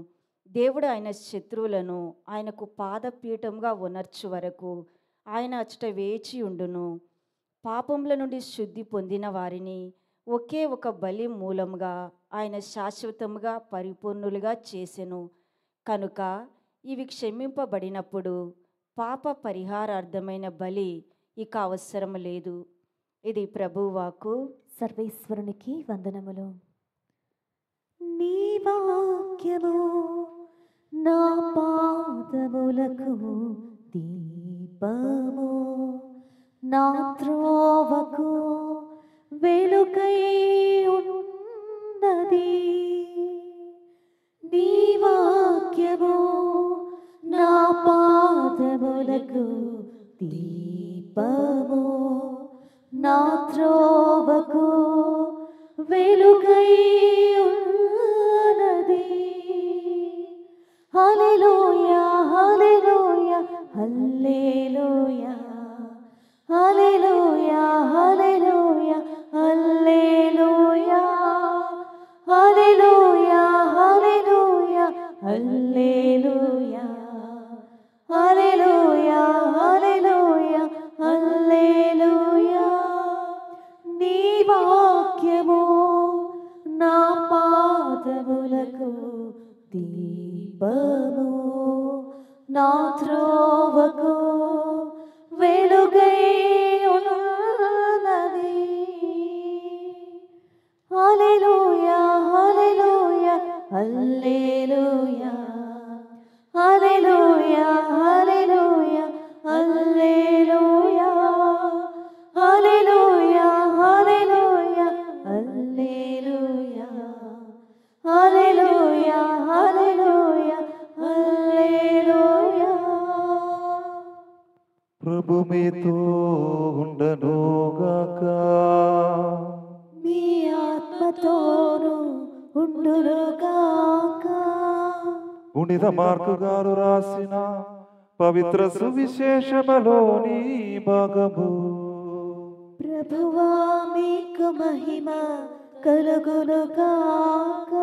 దేవుడు ఆయన శత్రువులను ఆయనకు పాదపీఠంగా ఉనర్చు వరకు ఆయన అచ్చట వేచి ఉండును. పాపముల నుండి శుద్ధి పొందిన వారిని ఒకే ఒక బలి మూలముగా ఆయన శాశ్వతముగా పరిపూర్ణులుగా చేసెను. కనుక ఇవి క్షమింపబడినప్పుడు పాప పరిహారార్థమైన బలి ఇక అవసరం లేదు. ఇది ప్రభువాకు. సర్వేశ్వరునికి వందనములు. నీ వాక్యము నా పాదములకు దీపము, నా త్రోవకు వెలుగై ఉన్నది. నీ వాక్యము నా పాదములకు దీపము, నా త్రోవకు వెలుగై ఉన్నది. హల్లెలూయా హల్లెలూయా హల్లెలూయా హల్లెలూయా హల్లెలూయా హల్లెలూయా హల్లెలూయా హల్లెలూయా హల్లెలూయా హల్లెలూయా హల్లెలూయా హల్లెలూయా. నీ వాక్యము నా పాదములకు దీపము, నా త్రోవకు వెలుగై ఉన్నది. హల్లెలూయా హల్లెలూయా హల్లెలూయా హల్లెలూయా హల్లెలూయా హల్లెలూయా హల్లెలూయా హల్లెలూయా హల్లెలూయా హల్లెలూయా హల్లెలూయా హల్లెలూయా. ప్రభు మీతో ఉండనుగాక. మీ ఆత్మతోను ఉండునుగాక. పునీత మార్కు గారు రాసిన పవిత్ర సువిశేషములోని భాగము. ప్రభువా మీకు మహిమ కలుగునుగాక.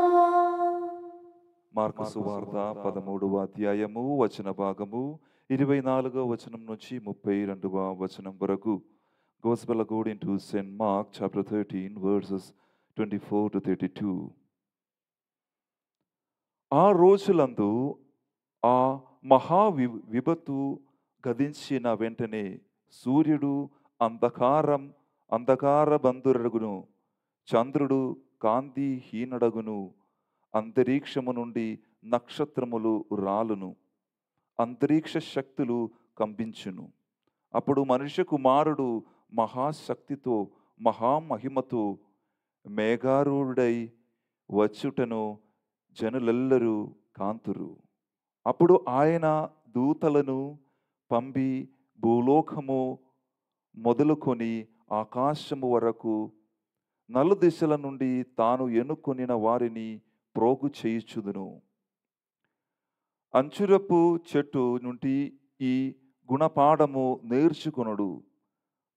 మార్కు సువార్త 13వ అధ్యాయము వచన భాగము 24వ వచనం నుంచి 32వ వచనం వరకు. Gospel according to St. Mark chapter 13 verses 24 to 32. ఆ రోజులందు ఆ మహా విపత్తు గతించిన వెంటనే సూర్యుడు అంధకారబంధురగును, చంద్రుడు కాంతిహీనడగును, అంతరిక్షము నుండి నక్షత్రములు రాలును, అంతరిక్ష శక్తులు కంపించును. అప్పుడు మనుష్య కుమారుడు మహాశక్తితో మహామహిమతో మేఘారూఢుడై వచ్చుటను జనులెల్లరూ కాంతురు. అప్పుడు ఆయన దూతలను పంపి భూలోకము మొదలుకొని ఆకాశము వరకు నలుదిశల నుండి తాను ఎన్నుకొనిన వారిని ప్రోగు చేయుచుదును. అంచురపు చెట్టు నుండి ఈ గుణపాఠము నేర్చుకొనుడు.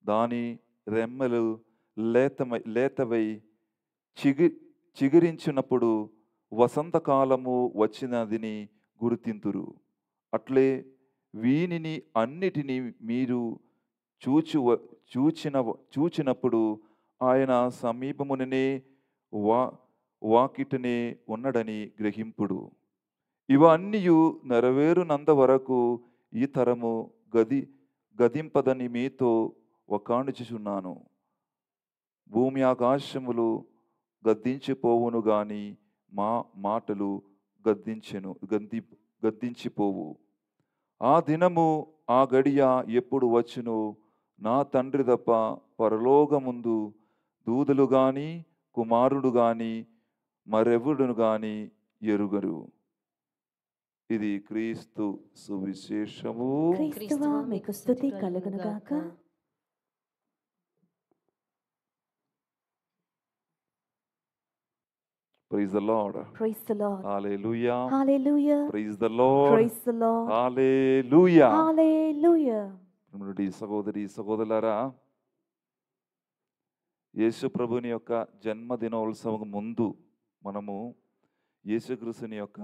దాని రెమ్మలు లేతవై చిగురించినప్పుడు వసంతకాలము వచ్చినదిని గుర్తింతురు. అట్లే వీనిని అన్నిటినీ మీరు చూచినప్పుడు ఆయన సమీపముననే వాకిటనే ఉన్నడని గ్రహింపుడు. ఇవన్నీయు నెరవేరునంత వరకు ఈ తరము గదింపదని మీతో వకాణుచుచున్నాను. భూమి ఆకాశములు గద్దించిపోవును గాని మా మాటలు గద్దించిపోవు. ఆ దినము ఆ గడియ ఎప్పుడు వచ్చును నా తండ్రి తప్ప పరలోకముందు దూదలు గాని కుమారుడు గాని మరెవడును గాని ఎరుగరు. ఇది క్రీస్తు సువిశేషము. క్రీస్తువా మీకు స్తుతి కలుగును గాక. Praise the Lord. Praise the Lord. Hallelujah. Hallelujah. Praise the Lord. Praise the Lord. Hallelujah. Hallelujah. సహోదరి సహోదరులారా, యేసు ప్రభుని యొక్క జన్మదినోత్సవం ముందు మనము యేసుక్రీస్తుని యొక్క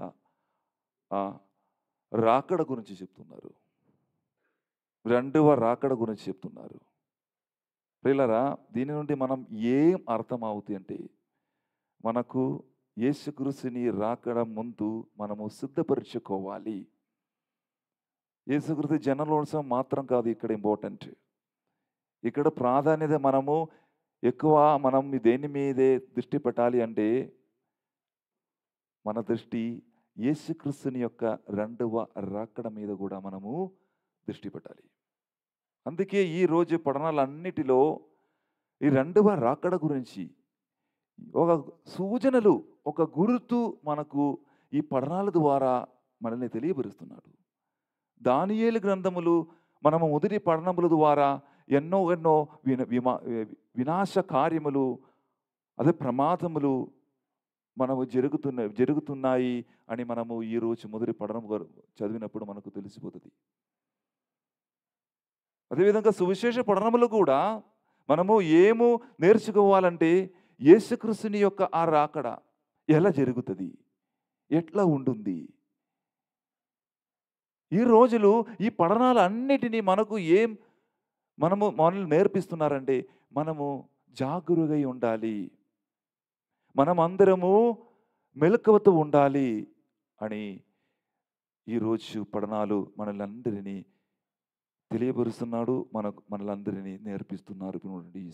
రాకడ గురించి చెప్తున్నారు. రెండవ రాకడ గురించి చెప్తున్నారు. ప్రియులారా, దీని నుండి మనం ఏం అర్థం అవుతుంది అంటే, మనకు యేసుక్రీస్తుని రాకడ ముందు మనము సిద్ధపరచుకోవాలి. యేసుక్రీస్తు జన్మదినోత్సవం మాత్రం కాదు ఇక్కడ ఇంపార్టెంట్. ఇక్కడ ప్రాధాన్యత మనం దేని మీదే దృష్టి పెట్టాలి అంటే, మన దృష్టి యేసుక్రీస్తుని యొక్క రెండవ రాకడ మీద కూడా మనము దృష్టి పెట్టాలి. అందుకే ఈరోజు పఠనాలన్నిటిలో ఈ రెండవ రాకడ గురించి ఒక సూచనలు, ఒక గుర్తు మనకు ఈ పఠనాల ద్వారా మనల్ని తెలియపరుస్తున్నాడు. దానియేలు గ్రంథములు మనము మొదటి పఠనముల ద్వారా ఎన్నో వినాశ కార్యములు, అదే ప్రమాదములు మనము జరుగుతున్నాయి అని మనము ఈరోజు మొదటి పఠనం చదివినప్పుడు మనకు తెలిసిపోతుంది. అదేవిధంగా సువిశేష పఠనములు కూడా మనము ఏమో నేర్చుకోవాలంటే, యేసుక్రీస్తుని యొక్క ఆ రాకడ ఎలా జరుగుతుంది, ఎట్లా ఉంటుంది. ఈ రోజులు ఈ పఠనాలు అన్నిటినీ మనల్ని నేర్పిస్తున్నారంటే, మనము జాగరూకై ఉండాలి, మనం అందరము మెలకువతో ఉండాలి అని ఈరోజు పఠనాలు మనల్ని తెలియపరుస్తున్నాడు, మనలందరినీ నేర్పిస్తున్నారు. ఈ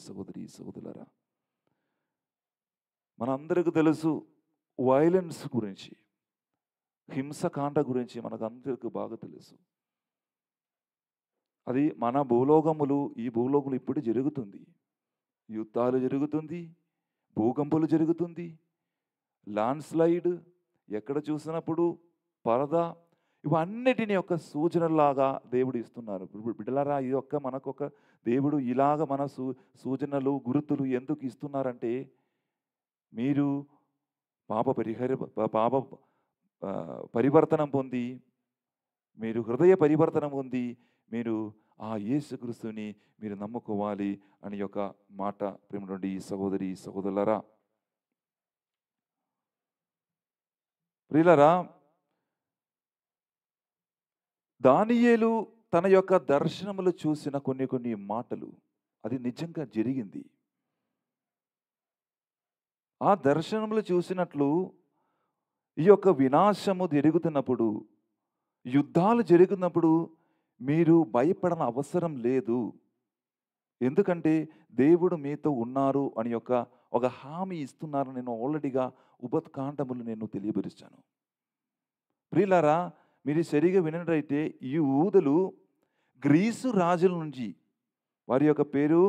సహోదరులారా, మనందరికీ తెలుసు వైలెన్స్ గురించి, హింసకాండ గురించి మనకందరికీ బాగా తెలుసు. అది మన ఈ భూలోకములు ఇప్పుడు జరుగుతుంది. యుద్ధాలు జరుగుతుంది, భూకంపాలు జరుగుతుంది, ల్యాండ్ స్లైడ్, ఎక్కడ చూసినప్పుడు పరద, ఇవన్నిటిని యొక్క సూచనలాగా దేవుడు ఇస్తున్నారు. బిడ్డలారా, ఇది మనకొక దేవుడు ఇలాగ మన సూచనలు, గుర్తులు ఎందుకు ఇస్తున్నారంటే, మీరు పాప పరివర్తనం పొంది, మీరు హృదయ పరివర్తనం పొంది, మీరు ఆ యేసుక్రీస్తుని మీరు నమ్ముకోవాలి అని యొక్క మాట ప్రేమనుండి సహోదరి సహోదరులారా. ప్రియులారా, దానియేలు తన యొక్క దర్శనములు చూసిన కొన్ని మాటలు అది నిజంగా జరిగింది. ఆ దర్శనములు చూసినట్లు ఈ యొక్క వినాశము జరుగుతున్నప్పుడు, యుద్ధాలు జరుగుతున్నప్పుడు మీరు భయపడన అవసరం లేదు. ఎందుకంటే దేవుడు మీతో ఉన్నారు అని ఒక హామీ ఇస్తున్నారు. నేను ఆల్రెడీగా ఉపకాండములు నేను తెలియపరిచాను. ప్రియులారా, మీరు సరిగా వినట్లయితే ఈ యూదులు గ్రీసు రాజుల నుంచి, వారి యొక్క పేరు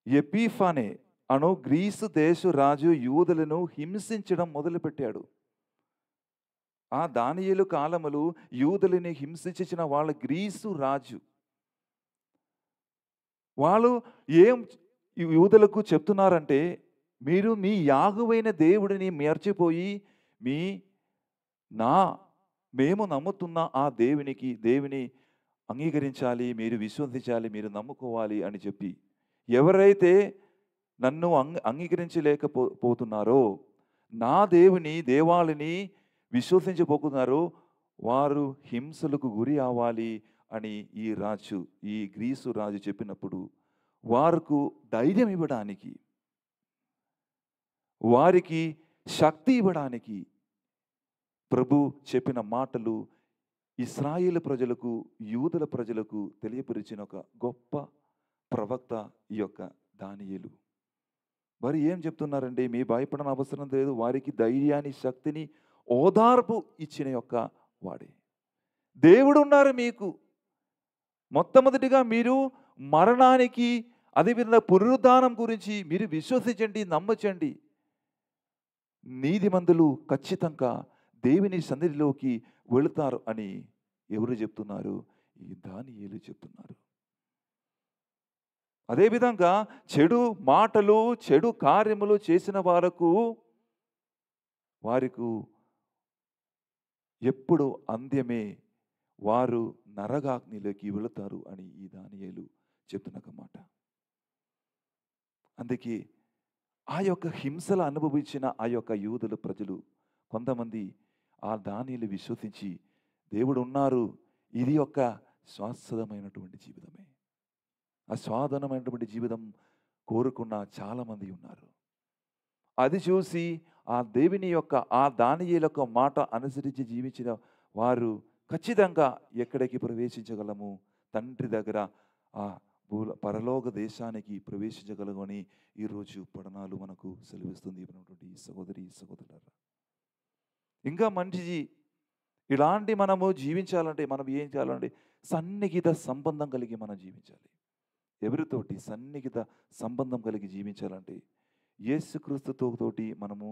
ఎపిఫానే అను గ్రీసు దేశ రాజు యూదులను హింసించడం మొదలుపెట్టాడు. ఆ దానియేలు కాలములు యూదులని హింసించిన వాళ్ళ గ్రీసు రాజు. వాళ్ళు ఈ యూదులకు చెప్తున్నారంటే, మీరు మీ యాగువైన దేవుడిని మర్చిపోయి మీ నా మేము నమ్ముతున్న ఆ దేవుని అంగీకరించాలి, మీరు విశ్వసించాలి, మీరు నమ్ముకోవాలి అని చెప్పి, ఎవరైతే నన్ను పోతున్నారో, నా దేవాలని విశ్వసించబోతున్నారో వారు హింసలకు గురి అవ్వాలి అని ఈ గ్రీసు రాజు చెప్పినప్పుడు, వారికి ధైర్యం ఇవ్వడానికి, వారికి శక్తి ఇవ్వడానికి ప్రభు చెప్పిన మాటలు ఇశ్రాయేలు ప్రజలకు, యూదుల ప్రజలకు తెలియపరిచిన ఒక గొప్ప ప్రవక్త ఈ యొక్క దానియేలు. వారు ఏం చెప్తున్నారండి? మీ భయపడని అవసరం లేదు, వారికి ధైర్యాన్ని, శక్తిని, ఓదార్పు ఇచ్చిన యొక్క వాడే దేవుడు ఉన్నారు మీకు. మొట్టమొదటిగా మీరు మరణానికి, అదేవిధంగా పునరుద్ధానం గురించి మీరు విశ్వసించండి, నమ్మచండి. నీతిమంతులు ఖచ్చితంగా దేవుని సన్నిధిలోకి వెళుతారు అని ఎవరు చెప్తున్నారు? ఈ దానియేలు చెప్తున్నారు. అదేవిధంగా చెడు మాటలు, చెడు కార్యములు చేసిన వారికి ఎప్పుడు అంత్యమే, వారు నరకాగ్నిలోకి వెళుతారు అని ఈ దానియేలు చెప్తున్న మాట. అందుకే ఆ యొక్క హింసలు అనుభవించిన ఆ యొక్క యూదుల ప్రజలు కొంతమంది ఆ దానియేలు విశ్వసించి దేవుడు ఉన్నారు, ఇది ఒక శాశ్వతమైనటువంటి జీవితమే, అస్వాదనమైనటువంటి జీవితం కోరుకున్న చాలామంది ఉన్నారు. అది చూసి ఆ దేవుని యొక్క, ఆ దానియేలు యొక్క మాట అనుసరించి జీవించిన వారు ఖచ్చితంగా ఎక్కడికి ప్రవేశించగలము? తండ్రి దగ్గర ఆ పరలోక దేశానికి ప్రవేశించగలమని ఈరోజు పఠనాలు మనకు సెలవిస్తుంది. సహోదరి సహోదరులారా, ఇంకా మంచిది ఇలాంటి మనము జీవించాలంటే మనం ఏం చేయాలంటే సన్నిహిత సంబంధం కలిగి మనం జీవించాలి. ఎవరితోటి? సన్నిహిత సంబంధం కలిగి జీవించాలంటే యేసుక్రీస్తుతోటి మనము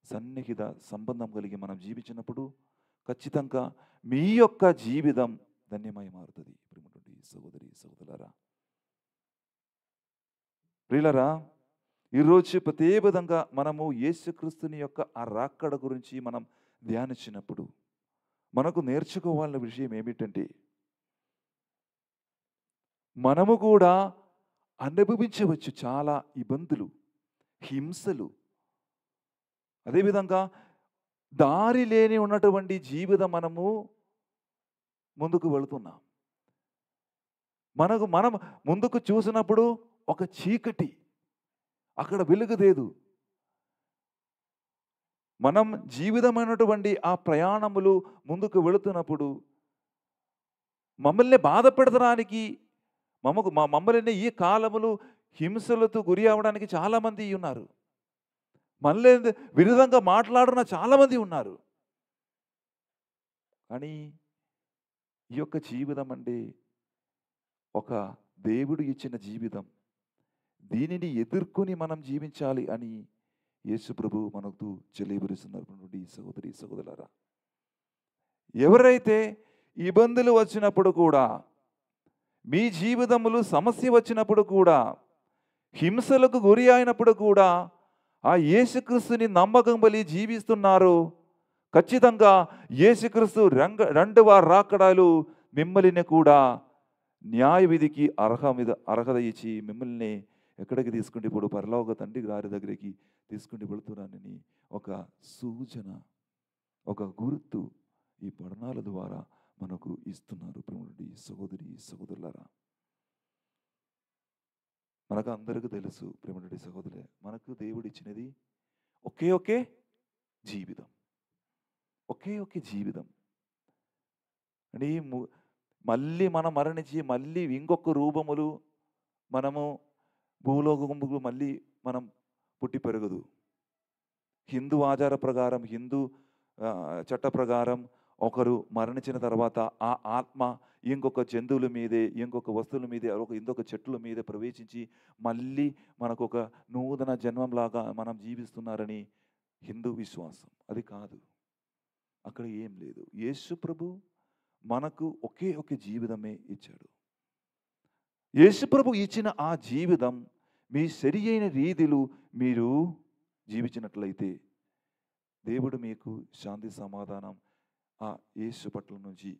సన్నిహిత సంబంధం కలిగి మనం జీవించినప్పుడు ఖచ్చితంగా మీ యొక్క జీవితం ధన్యమై మారుతుంది. సహోదరి సహోదరులారా, ప్రియులారా, ఈరోజు ప్రతి విధంగా మనము యేసుక్రీస్తుని యొక్క ఆ రాకడ గురించి మనం ధ్యానించినప్పుడు మనకు నేర్చుకోవాలన్న విషయం ఏమిటంటే, మనము కూడా అనుభవించవచ్చు చాలా ఇబ్బందులు, హింసలు. అదేవిధంగా దారి లేని ఉన్నటువంటి జీవితం మనము ముందుకు వెళుతున్నాం. మనం ముందుకు చూసినప్పుడు ఒక చీకటి, అక్కడ వెలుగు లేదు. మనం జీవితమైనటువంటి ఆ ప్రయాణములు ముందుకు వెళుతున్నప్పుడు మమ్మల్ని బాధ పెడతానికి, మమ్మల్ని ఈ కాలములు హింసలతో గురి అవ్వడానికి చాలామంది ఉన్నారు. మళ్ళీ విరుద్ధంగా మాట్లాడిన చాలామంది ఉన్నారు. కానీ ఈ యొక్క జీవితం అంటే ఒక దేవుడు ఇచ్చిన జీవితం. దీనిని ఎదుర్కొని మనం జీవించాలి అని యేసు ప్రభు మనకు తెలియపరుస్తున్నారు. సహోదరి సహోదరులారా, ఎవరైతే ఇబ్బందులు వచ్చినప్పుడు కూడా, మీ జీవితములు సమస్య వచ్చినప్పుడు కూడా, హింసలకు గురి అయినప్పుడు కూడా ఆ యేసుక్రీస్తుని నమ్మకం బలి జీవిస్తున్నారు, ఖచ్చితంగా యేసుక్రీస్తు రెండవ రాకడలు మిమ్మల్ని కూడా న్యాయ విధికి అర్హత ఇచ్చి మిమ్మల్ని ఎక్కడికి తీసుకుంటే ఇప్పుడు పరలోక తండ్రి గారి దగ్గరికి తీసుకుంటూ వెళుతున్నానని ఒక సూచన, ఒక గుర్తు ఈ పఠనాల ద్వారా మనకు ఇస్తున్నారు. ప్రేమడి సహోదరి సహోదరులారా, మనకు అందరికీ తెలుసు ప్రేమడి సహోదరులే, మనకు దేవుడు ఇచ్చినది ఒకే జీవితం, ఒకే జీవితం. అని మళ్ళీ మనం మరణించి మళ్ళీ ఇంకొక రూపములు మనము భూలోకముకు మళ్ళీ మనం పుట్టి పెరగదు. హిందూ ఆచార ప్రకారం, హిందూ చట్ట ప్రకారం ఒకరు మరణించిన తర్వాత ఆ ఆత్మ ఇంకొక జంతువుల మీదే, ఇంకొక వస్తువుల మీదే, ఇంకొక చెట్ల మీదే ప్రవేశించి మళ్ళీ మనకు ఒక నూతన జన్మంలాగా మనం జీవిస్తున్నారని హిందూ విశ్వాసం. అది కాదు, అక్కడ ఏం లేదు. యేసు ప్రభు మనకు ఒకే జీవితమే ఇచ్చాడు. యేసు ప్రభు ఇచ్చిన ఆ జీవితం మీ సరి అయిన రీతిలో మీరు జీవించినట్లయితే దేవుడు మీకు శాంతి సమాధానం ఆ యేసు పట్ల నుంచి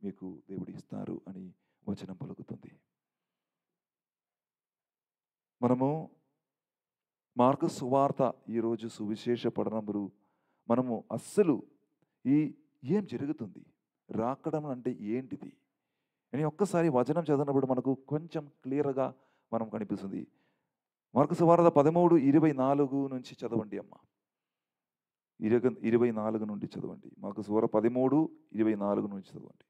మీకు దేవుడు ఇస్తారు అని వచనం పలుకుతుంది. మనము మార్కు సువార్త ఈరోజు సువిశేష పఠనములు మనము అస్సలు ఏం జరుగుతుంది, రాకడం అంటే ఏంటిది అని ఒక్కసారి వచనం చదివినప్పుడు మనకు కొంచెం క్లియర్గా మనం కనిపిస్తుంది. మార్కు సువార్త 13:24 నుంచి చదవండి అమ్మ. 24 నుండి చదవండి. మార్కు సువార్త 13:24 నుంచి చదవండి.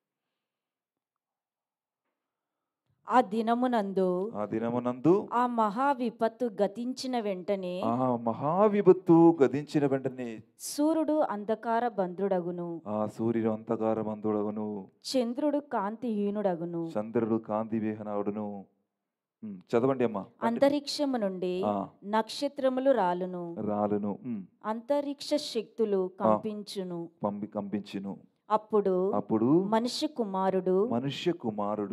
ఆ దినమునందు ఆ మహా విపత్తు గతించిన వెంటనే సూర్యుడు అంధకార బంధుడగును, చంద్రుడు కాంతి విహీనుడగును. చదవండి అమ్మా. అంతరిక్షము నుండి నక్షత్రములు రాలును, అంతరిక్ష శక్తులు కంపించును. అప్పుడు మనుష్య కుమారుడు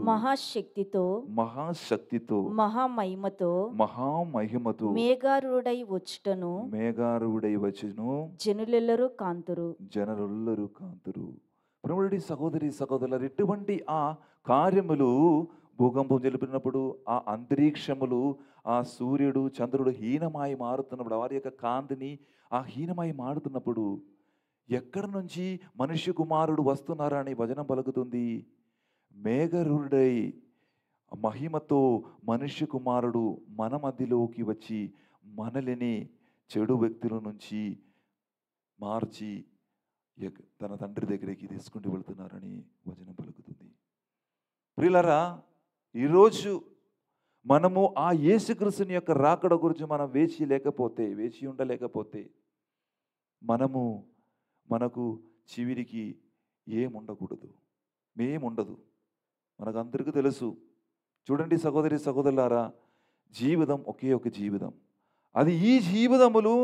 మహాశక్తితో మహామహిమతో మేఘారూఢై వచ్చును, జనులెల్లరూ కాంతురు. ప్రభువుడి సహోదరి సహోదరులు, ఇటువంటి ఆ కార్యములు భూకంపం జరిపినప్పుడు, ఆ అంతరిక్షములు, ఆ సూర్యుడు చంద్రుడు హీనమాయి మారుతున్నప్పుడు, వారి యొక్క కాంతిని ఆ హీనమాయి మారుతున్నప్పుడు ఎక్కడి నుంచి మనుష్య కుమారుడు వస్తున్నారని వచనం పలుకుతుంది. మేఘరుడై మహిమతో మనుష్య కుమారుడు మన మధ్యలోకి వచ్చి మనల్ని చెడు వ్యక్తుల నుంచి మార్చి తన తండ్రి దగ్గరికి తీసుకుంటూ వెళ్తున్నారని వచనం పలుకుతుంది. ప్రియులారా, ఈరోజు మనము ఆ యేసుక్రీస్తుని యొక్క రాకడ గురించి మనం వేచి ఉండలేకపోతే మనకు చివరికి ఏముండకూడదు, మేముండదు. మనకు అందరికీ తెలుసు. చూడండి సహోదరి సహోదరులారా, జీవితం ఒకే ఒక జీవితం. అది ఈ జీవితములు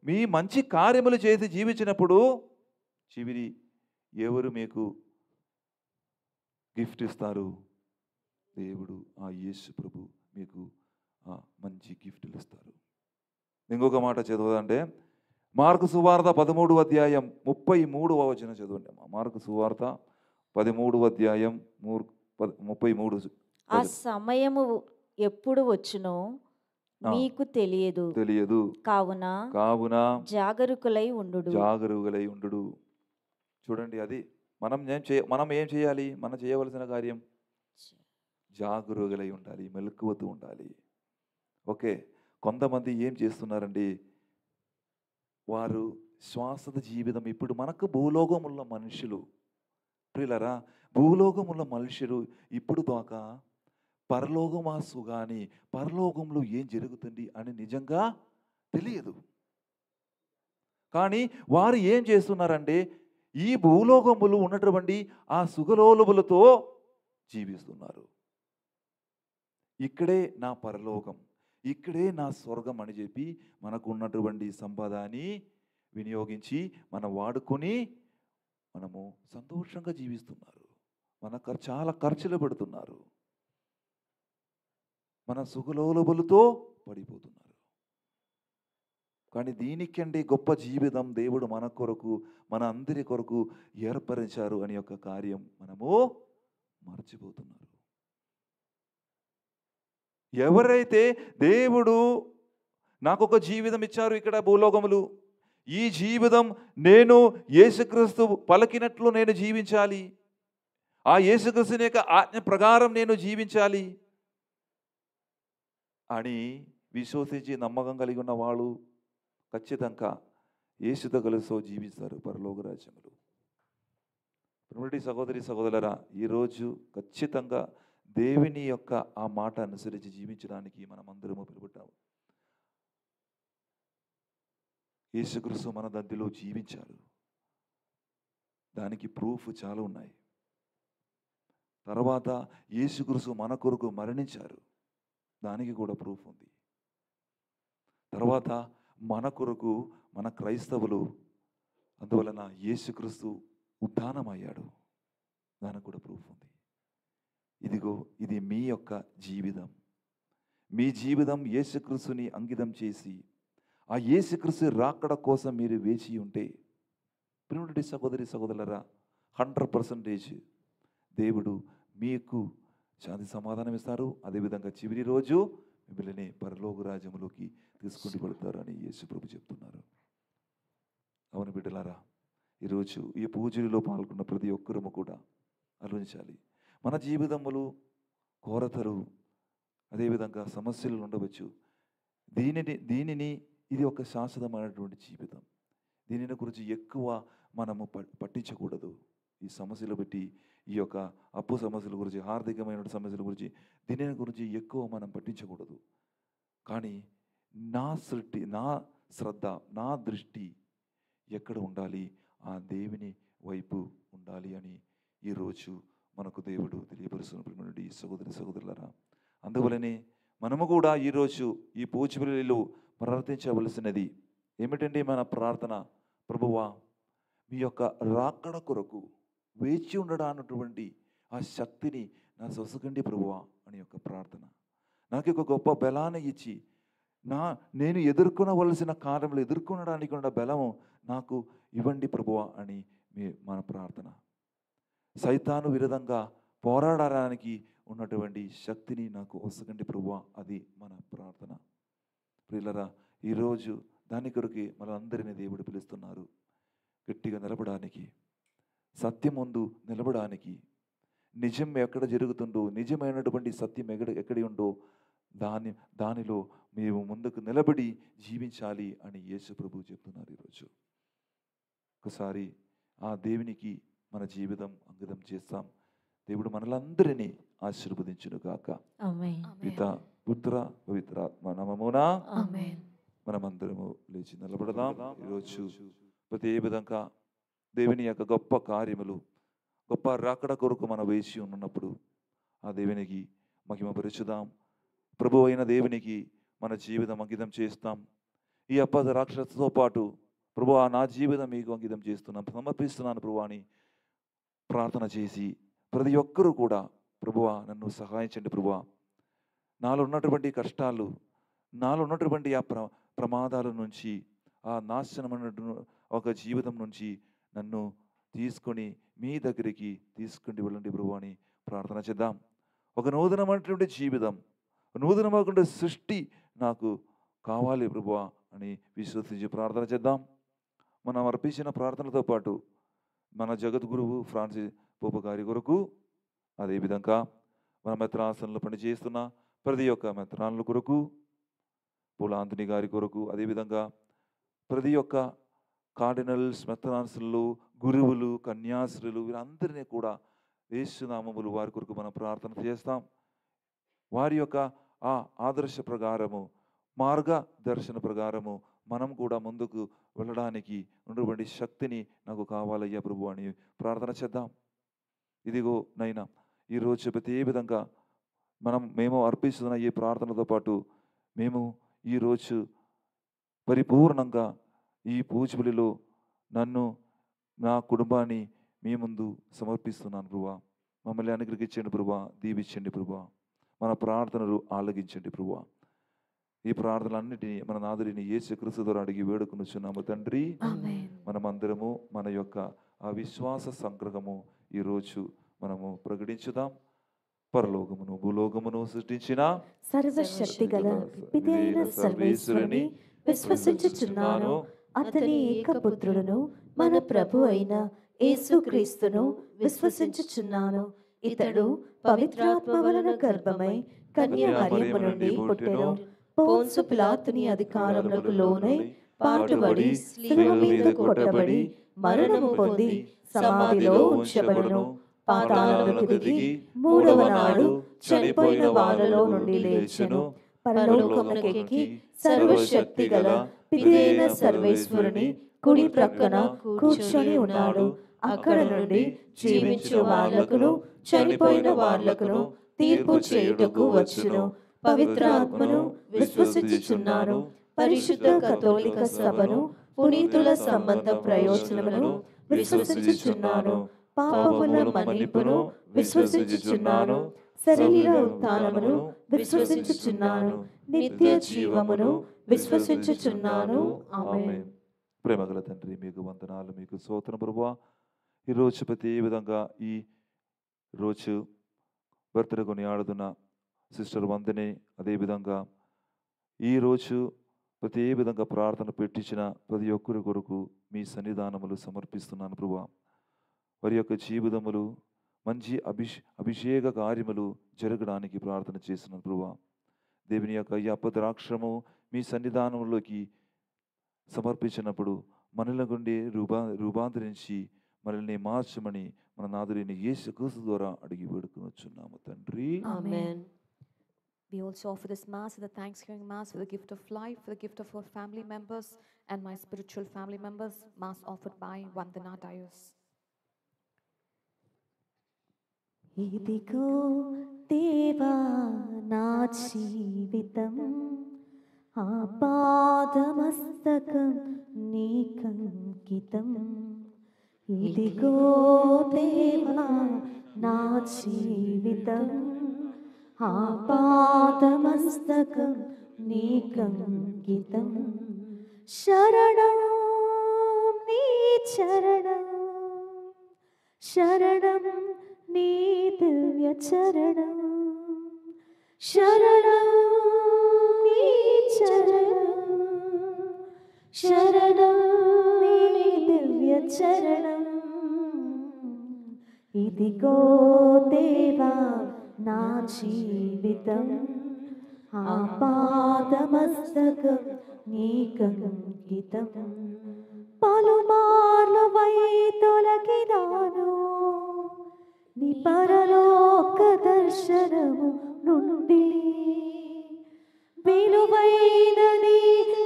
మీ మంచి కార్యములు చేసి జీవించినప్పుడు చివరి ఎవరు మీకు గిఫ్ట్ ఇస్తారు? దేవుడు, ఆ యేసు ప్రభు మీకు మంచి గిఫ్ట్లు ఇస్తారు. ఇంకొక మాట చదవదంటే మార్కు సువార్త 13:33 చదవండి అమ్మా. మార్కు సువార్త 13:33. ఆ సమయము ఎప్పుడు వచ్చునో మీకు తెలియదు, కావున జాగరూకులై ఉండు. చూడండి, అది మనం ఏం చేయాలి? మనం చేయవలసిన కార్యం జాగరూకులై ఉండాలి, మెలకువతో ఉండాలి. ఓకే, కొంతమంది ఏం చేస్తున్నారండి, వారు శ్వాసద జీవితం. ఇప్పుడు మనకు భూలోకముల మనుషులు, ప్రియులరా, భూలోకముల మనుషులు ఇప్పుడు దాకా పరలోకమాసు కానీ పరలోకంలో ఏం జరుగుతుంది అని నిజంగా తెలియదు. కానీ వారు ఏం చేస్తున్నారంటే ఈ భూలోకములు ఉన్నటువంటి ఆ సుఖలోలుబులతో జీవిస్తున్నారు. ఇక్కడే నా పరలోకం, ఇక్కడే నా స్వర్గం అని చెప్పి మనకు ఉన్నటువంటి సంపదని వినియోగించి మనం వాడుకొని మనము సంతోషంగా జీవిస్తున్నారు. చాలా ఖర్చులు పెడుతున్నారు. మన సుఖలోలుబులతో పడిపోతున్నారు. కానీ దీనికంటే గొప్ప జీవితం దేవుడు మన కొరకు, మన అందరి కొరకు ఏర్పరిచారు అని యొక్క కార్యం మనము మర్చిపోతున్నారు. ఎవరైతే దేవుడు నాకొక జీవితం ఇచ్చారు ఇక్కడ భూలోకములు, ఈ జీవితం నేను యేసుక్రీస్తు పలికినట్లు నేను జీవించాలి, ఆ యేసుక్రీస్తుని యొక్క ఆజ్ఞ ప్రకారం నేను జీవించాలి అని విశ్వసించి నమ్మకం కలిగి ఉన్న వాళ్ళు ఖచ్చితంగా యేసుతో కలిసి జీవిస్తారు పరలోక రాజ్యములు. సహోదరి సహోదరులారా, ఈరోజు ఖచ్చితంగా దేవుని యొక్క ఆ మాట అనుసరించి జీవించడానికి మనం అందరము పిలుపుతాము. యేసుక్రీస్తు మన మధ్యలో జీవించారు, దానికి ప్రూఫ్ చాలా ఉన్నాయి. తర్వాత యేసుక్రీస్తు మన కొరకు మరణించారు, దానికి కూడా ప్రూఫ్ ఉంది. తర్వాత మన కొరకు మన క్రైస్తవులు అందువలన యేసుక్రీస్తు ఉత్థానమయ్యాడు, దానికి కూడా ప్రూఫ్ ఉంది. ఇదిగో ఇది మీ యొక్క జీవితం, మీ జీవితం యేసుక్రీస్తుని అంకితం చేసి ఆ యేసుక్రీస్తు రాకడ కోసం మీరు వేచి ఉంటే, ప్రియమైన సహోదరి సహోదరులారా, 100% దేవుడు మీకు శాంతి సమాధానం ఇస్తారు. అదేవిధంగా చివరి రోజు మిమ్మల్ని పరలోక రాజ్యములోకి తీసుకుని వెళతారు అని యేసు ప్రభు చెప్తున్నారు. అవును బిడ్డలారా, ఈరోజు ఈ పూజలో పాల్గొన్న ప్రతి ఒక్కరము కూడా ఆలోచించాలి. మన జీవితములు కొరతలు, అదేవిధంగా సమస్యలు ఉండవచ్చు. దీనిని ఇది ఒక శాశ్వతమైనటువంటి జీవితం. దీనిని గురించి ఎక్కువ మనము పట్టించకూడదు. ఈ సమస్యలు బట్టి, ఈ యొక్క అప్పు సమస్యల గురించి, ఆర్థికమైన సమస్యల గురించి, దీనిని గురించి ఎక్కువ మనం పట్టించకూడదు. కానీ నా శ్రద్ధ, నా దృష్టి ఎక్కడ ఉండాలి? ఆ దేవుని వైపు ఉండాలి అని ఈరోజు మనకు దేవుడు తెలియపరుస్తున్నటువంటి సహోదరి సహోదరులారా, అందువలనే మనము కూడా ఈరోజు ఈ పూజబలిలో ప్రార్థించవలసినది ఏమిటంటే, మన ప్రార్థన, ప్రభువా మీ యొక్క రాకడ కొరకు వేచి ఉండడానటువంటి ఆ శక్తిని నా సొసగండి ప్రభువా అని యొక్క ప్రార్థన. నాకు ఒక గొప్ప బలాన్ని ఇచ్చి నేను ఎదుర్కొనవలసిన కార్యములు ఎదుర్కొనడానికి ఉన్న బలము నాకు ఇవ్వండి ప్రభువా అని మన ప్రార్థన. సైతాను విరుద్ధంగా పోరాడడానికి ఉన్నటువంటి శక్తిని నాకు వసగండి ప్రభువా, అది మన ప్రార్థన. ప్రియులరా, ఈరోజు దాని కొరకు మనందరినీ దేవుడు పిలుస్తున్నారు. గట్టిగా నిలబడానికి, సత్యం ముందు నిలబడానికి, నిజం ఎక్కడ జరుగుతుందో, నిజమైనటువంటి సత్యం ఎక్కడి ఉందో దానిలో మేము ముందుకు నిలబడి జీవించాలి అని యేసు ప్రభు చెప్తున్నారు. ఈరోజు ఒకసారి ఆ దేవునికి మన జీవితం అంకితం చేస్తాం. దేవుడు మనలందరినీ ఆశీర్వదించును గాక. పితా, పుత్ర, పవిత్రాత్మ నామమున మనమందరము లేచి నిలబడదాం. ఈరోజు ప్రతి విధంగా దేవుని యొక్క గొప్ప కార్యములు, గొప్ప రాకడ కొరకు మన వేచి ఉన్నప్పుడు ఆ దేవునికి మహిమపరచుదాం. ప్రభు అయిన దేవునికి మన జీవితం అంకితం చేస్తాం. ఈ అపద రాక్షసుతో పాటు ప్రభువా నా జీవితం మీకు అంకితం చేస్తున్నాను, సమర్పిస్తున్నాను ప్రభువా అని ప్రార్థన చేసి ప్రతి ఒక్కరూ కూడా ప్రభువా నన్ను సహాయించండి ప్రభువా, నాలో ఉన్నటువంటి కష్టాలు, నాలో ఉన్నటువంటి ఆ ప్రమాదాల నుంచి, ఆ నాశనమైన ఒక జీవితం నుంచి నన్ను తీసుకొని మీ దగ్గరికి తీసుకుని వెళ్ళండి ప్రభువా అని ప్రార్థన చేద్దాం. ఒక నూతనమైనటువంటి జీవితం, నూతనమైనటువంటి సృష్టి నాకు కావాలి ప్రభువా అని విశ్వసించి ప్రార్థన చేద్దాం. మనం అర్పించిన ప్రార్థనతో పాటు మన జగద్గురువు ఫ్రాన్సిస్ పోపు గారి కొరకు, అదేవిధంగా మన మెత్రాసనంలో పనిచేస్తున్న ప్రతి ఒక్క మెత్రాన్ల కొరకు, పూలాంతని గారి కొరకు, అదేవిధంగా ప్రతి ఒక్క కార్డినల్స్, మెత్రాన్సులు, గురువులు, కన్యాశ్రులు, వీరందరినీ కూడా యేసునామములు వారి కొరకు మనం ప్రార్థన చేస్తాం. వారి యొక్క ఆ ఆదర్శ ప్రకారము, మార్గదర్శన ప్రకారము మనం కూడా ముందుకు వెళ్ళడానికి ఉన్నటువంటి శక్తిని నాకు కావాలయ్యా ప్రభు అని ప్రార్థన చేద్దాం. ఇదిగో నైనా ఈరోజు ప్రతి విధంగా మేము అర్పిస్తున్న ఈ ప్రార్థనతో పాటు మేము ఈరోజు పరిపూర్ణంగా ఈ పూజబలిలో నన్ను, నా కుటుంబాన్ని మీ ముందు సమర్పిస్తున్నాను ప్రభువా. మమ్మల్ని అనుగ్రహించండి ప్రభువా, దీవించండి ప్రభువా, మన ప్రార్థనలు ఆలగించండి ప్రభువా. ఈ ప్రార్థనలన్నిటినీ మన నాదుడిని యేసుక్రీస్తు ద్వారా అడిగి వేడుకొనుచున్నాము తండ్రి. మనమందరము మన యొక్క ఆ విశ్వాస సంగ్రహము ఈరోజు మనము ప్రకటించుదాం. పరలోకమును భూలోకమును సృష్టించిన సర్వశక్తి గల పితైన సర్వేశ్వరుని విశ్వసించుచున్నాను. అతని ఏకపుత్రుడును మన ప్రభు అయిన యేసుక్రీస్తును విశ్వసించుచున్నాను. ఇతడు పవిత్రాత్మ వలన గర్భమై కన్య మరియమ్మ నుండి పుట్టెను. పోన్సు పిలాతుని అధికారములకు లోనై పాటుబడి శిలువ మీద కొట్టబడి మరణము పొంది సమాధిలో ఉంచబడెను. పాతాళములకు దిగి మూడవ నాడు చనిపోయిన వారిలో నుండి లేచెను. పరలోకమునకెక్కి సర్వశక్తి గల పితైన సర్వేశ్వరుని కుడి ప్రక్కన కూర్చొని ఉన్నాడు. అక్కడ నుండి జీవించు వార్లకును చనిపోయిన వార్లకును తీర్పు చేయుటకు వచ్చును. పవిత్రాత్మను విశ్వసించుచున్నాను. పరిశుద్ధ కథోలిక సభను, పునీతుల సంబంధ ప్రయోజనములను విశ్వసించుచున్నాను. పాపముల మన్నింపును విశ్వసించుచున్నాను. శరీర ఉత్థానమును విశ్వసించుచున్నాను, నిత్య జీవమును విశ్వసించుచున్నాను. ఆమేన్. ప్రేమగల తండ్రి, మీకు వందనాలు, మీకు స్తోత్రం ప్రభువా. ఈరోజు ప్రతి విధంగా ఈ రోజు బర్త్డే కొనియాడుతున్న సిస్టర్ వందని, అదేవిధంగా ఈరోజు ప్రతి విధంగా ప్రార్థన పెట్టించిన ప్రతి ఒక్కరి కొరకు మీ సన్నిధానములు సమర్పిస్తున్నాను ప్రభువా. వారి యొక్క జీవితములు మంచి అభిషేక కార్యములు జరగడానికి ప్రార్థన చేస్తున్నాను ప్రభువా. దేవుని యొక్క ఈ అపద్రాక్షము మీ సన్నిధానంలోకి సమర్పించినప్పుడు మనల గుండి రూపాంతరించి మనల్ని మార్చమని మన నాదుడైన యేసుక్రీస్తు ద్వారా అడిగి వేడుకొనుచున్నాము తండ్రి. Amen. We also offer this Mass, the Thanksgiving Mass, for the gift of life, for the gift of our family members and my spiritual family members. Mass offered by Vandana Dios. ఇదిగో దేవా నా జీవితం, ఆపాదమస్తకం నీకంకితం. ఇదిగో దేవా నా జీవితం, ఆపాదమస్తకం నీకంకితం. శరణం నీ చరణం, శరణం నీ దివ్య చరణం, శరణం నీ చరణం, శరణం నీ దివ్య చరణం. ఇదిగో దేవా నా జీవితం, ఆపాదమస్తకం నీకంకితం. పలుమార్లు వై తొలగినాను నీ పరలోక దర్శనము నుండి, విలువైన నీ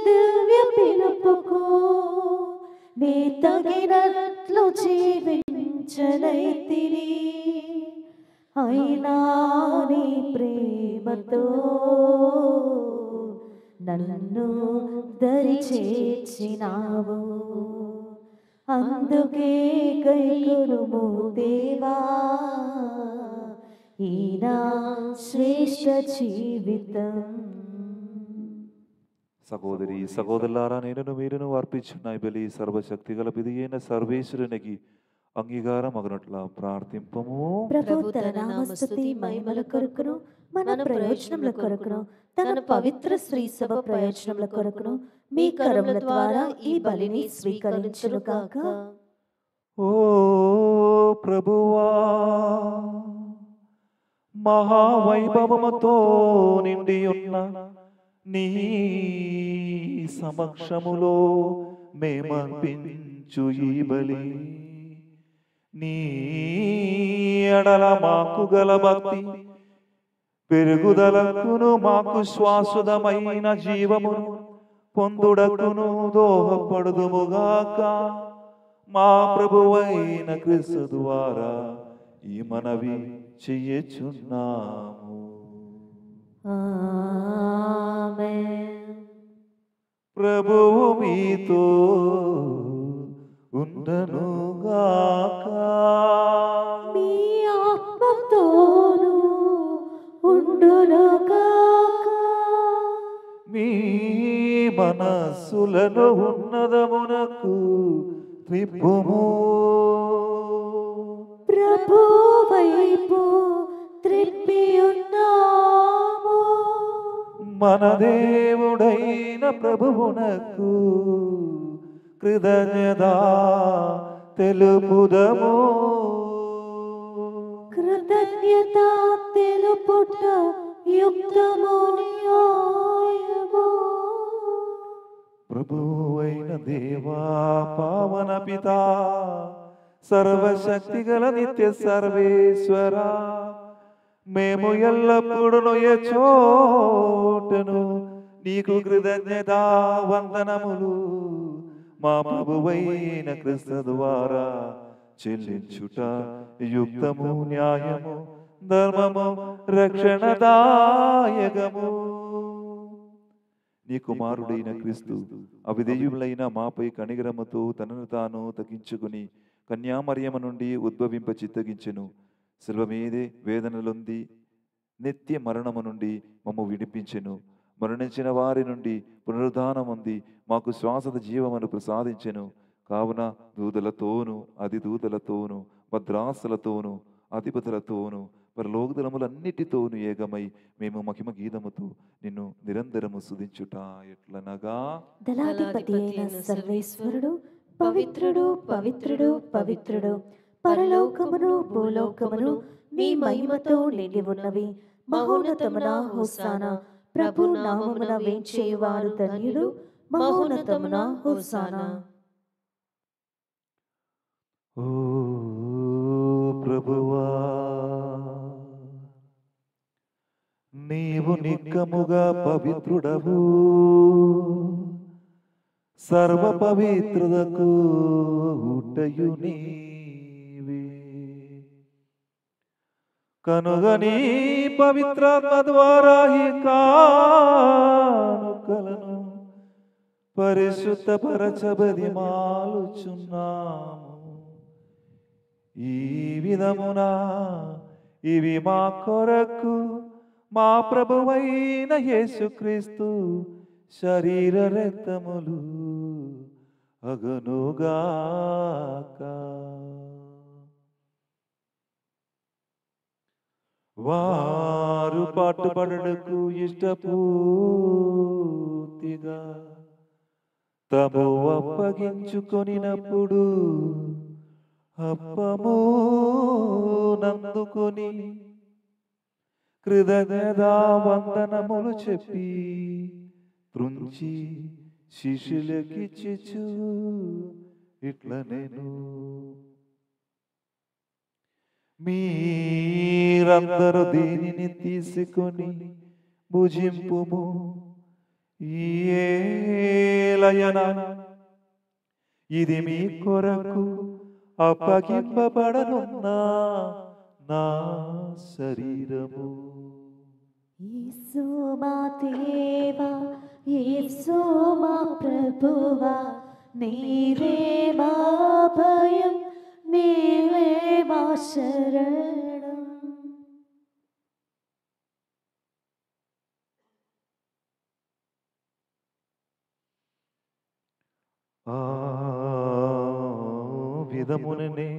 దివ్య పిలుపుకు నీ తగినట్లు జీవించనైతిని. అయినా నీ ప్రేమతో నన్ను దరి చేర్చినావు, అందుకే కైకొనుము దేవా ఈ నా శ్రేష్ఠ జీవితం. సహోదరి సహోదరులారా, నేను మీరును అర్పించిన ఈ బలి సర్వశక్తి గల పిది అయిన సర్వేశ్వరునికి అంగీకారం అగనట్ల ప్రార్థింపము. ప్రభు తన నామస్తుతి మహిమల కొరకును మన ప్రయోజనముల కొరకును తన పవిత్ర శ్రీ సభ ప్రయోజనముల కొరకును మీ కరముల ద్వారా ఈ బలిని స్వీకరించును కాక. ఓ ప్రభువా, మహావైభవముతో నిండి ఉన్న నీ సమక్షములో మేమర్పించు ఈ బలి నీ ఎడల మాకు గల భక్తి పెరుగుదలకును, మాకు శాశ్వతమైన జీవమును పొందుడకును దోహపడుదుముగాక. మా ప్రభువైన క్రీస్తు ద్వారా ఈ మనవి చెయ్యచున్నాము. ఆమేన్. ప్రభువు మీతో ఉండనుగాక. మీ ఆత్మతోను ఉండునుగాక. మీ మనస్సులను ఉన్నదమునకు త్రిప్పుము. ప్రభు వైపు త్రిప్పి ఉన్నాము. మన దేవుడైన ప్రభువునకు కృతజ్ఞత తెలుపుదము. కృతజ్ఞత తెలుపుట యుక్తము న్యాయము. ప్రభువైన దేవా, పావన పితా, సర్వశక్తి గల నిత్య సర్వేశ్వర, మేము ఎల్లప్పుడూ చోటను నీకు కృతజ్ఞత వందనములు మా ప్రభువైన క్రీస్తు ద్వారా చెల్లించుట యుక్తము, న్యాయము, ధర్మము, రక్షణదాయకము. నీ కుమారుడైన క్రీస్తు అవిధేయులైన మాపై కనికరముతో తనను తాను తగ్గించుకుని కన్యామరియమ నుండి ఉద్భవింప చిత్తగించెను. శిలువ మీదే వేదనలొంది నిత్య మరణము నుండి మమ్ము విడిపించెను. మరణించిన వారి నుండి పునరుద్ధానం పొంది మాకు శ్వాసత జీవమును ప్రసాదించెను. కావున దూతలతోనూ అధిదూతలతోనూ భద్రాసులతోనూ అధిపతులతోనూ పరలోకదళములన్నిటితోనూ ఏకమై మేము మహిమ గీతముతో నిన్ను నిరంతరము స్తుతించుట ఎట్లనగా, దళాధిపతి అయిన సర్వేశ్వరుడు పవిత్రుడు పవిత్రుడు పవిత్రుడు, పరలోకమును భూలోకమును నీ మహిమతో నిండి ఉన్నవి. మహోన్నతమున హోసానా, ప్రభు నామమున వేంచేయువాడు ధన్యుడు. మహోన్నతమున హోసానా. ఓ ప్రభువా, నీవు నిక్కముగా పవిత్రుడవు, సర్వ పవిత్రులకు ఊటయు నీవే. కనుక నీ పవిత్రాత్మ ద్వారా ఈ కానుకలను పరిశుద్ధపరచబది మాలుచున్నాము. ఈ విధమున ఇవి మా కొరకు మా ప్రభువైన యేసుక్రీస్తు శరీర రక్తములు అగునుగాక. వారు పాటుపడుటకు ఇష్టపూర్తిగా తము అప్పగించుకొనినప్పుడు అప్పము నందుకొని కృతజ్ఞతా వందనములు చెప్పి త్రుంచి శిష్యులకిచ్చుచు ఇట్ల నేను, మీరందరూ దీనిని తీసుకొని భుజింపుము. ఏలయన ఇది మీ కొరకు అప్పగింపబడనున్న నా శరీరము. యేసు మా దేవా, యేసు మా ప్రభువా, నీవే మా భయం, నీవే మా శరణం. ఆ విధముననే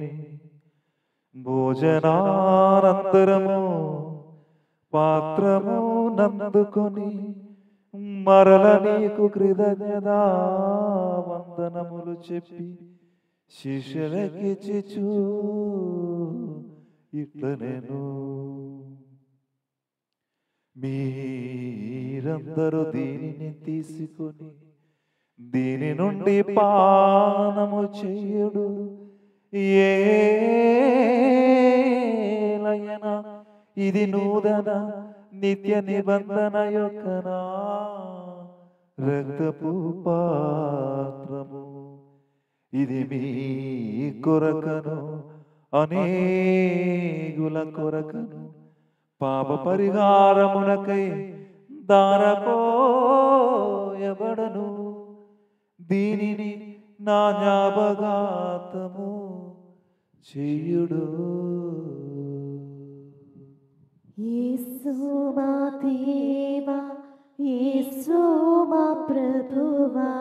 భోజనానంతరము పాత్రము నందుకొని మరల నీకు కృతజ్ఞతా వందనములు చెప్పి శిష్యులకిచ్చుచు ఇట్ల నేను, మీరందరూ దీనిని తీసుకొని దీని నుండి పానము చేయుడు. ఏలయన ఇది నూతన నిత్య నిబంధన యొక్క నా రక్తపు పాత్రము. ఇది మీ కొరకను అనేకుల కొరకను పాప పరిహారమునకై దారపోయబడను. దీనిని నా జ్ఞాపకార్థము చేయుడు. యేసు మా దేవా, యేసు మా ప్రభువా,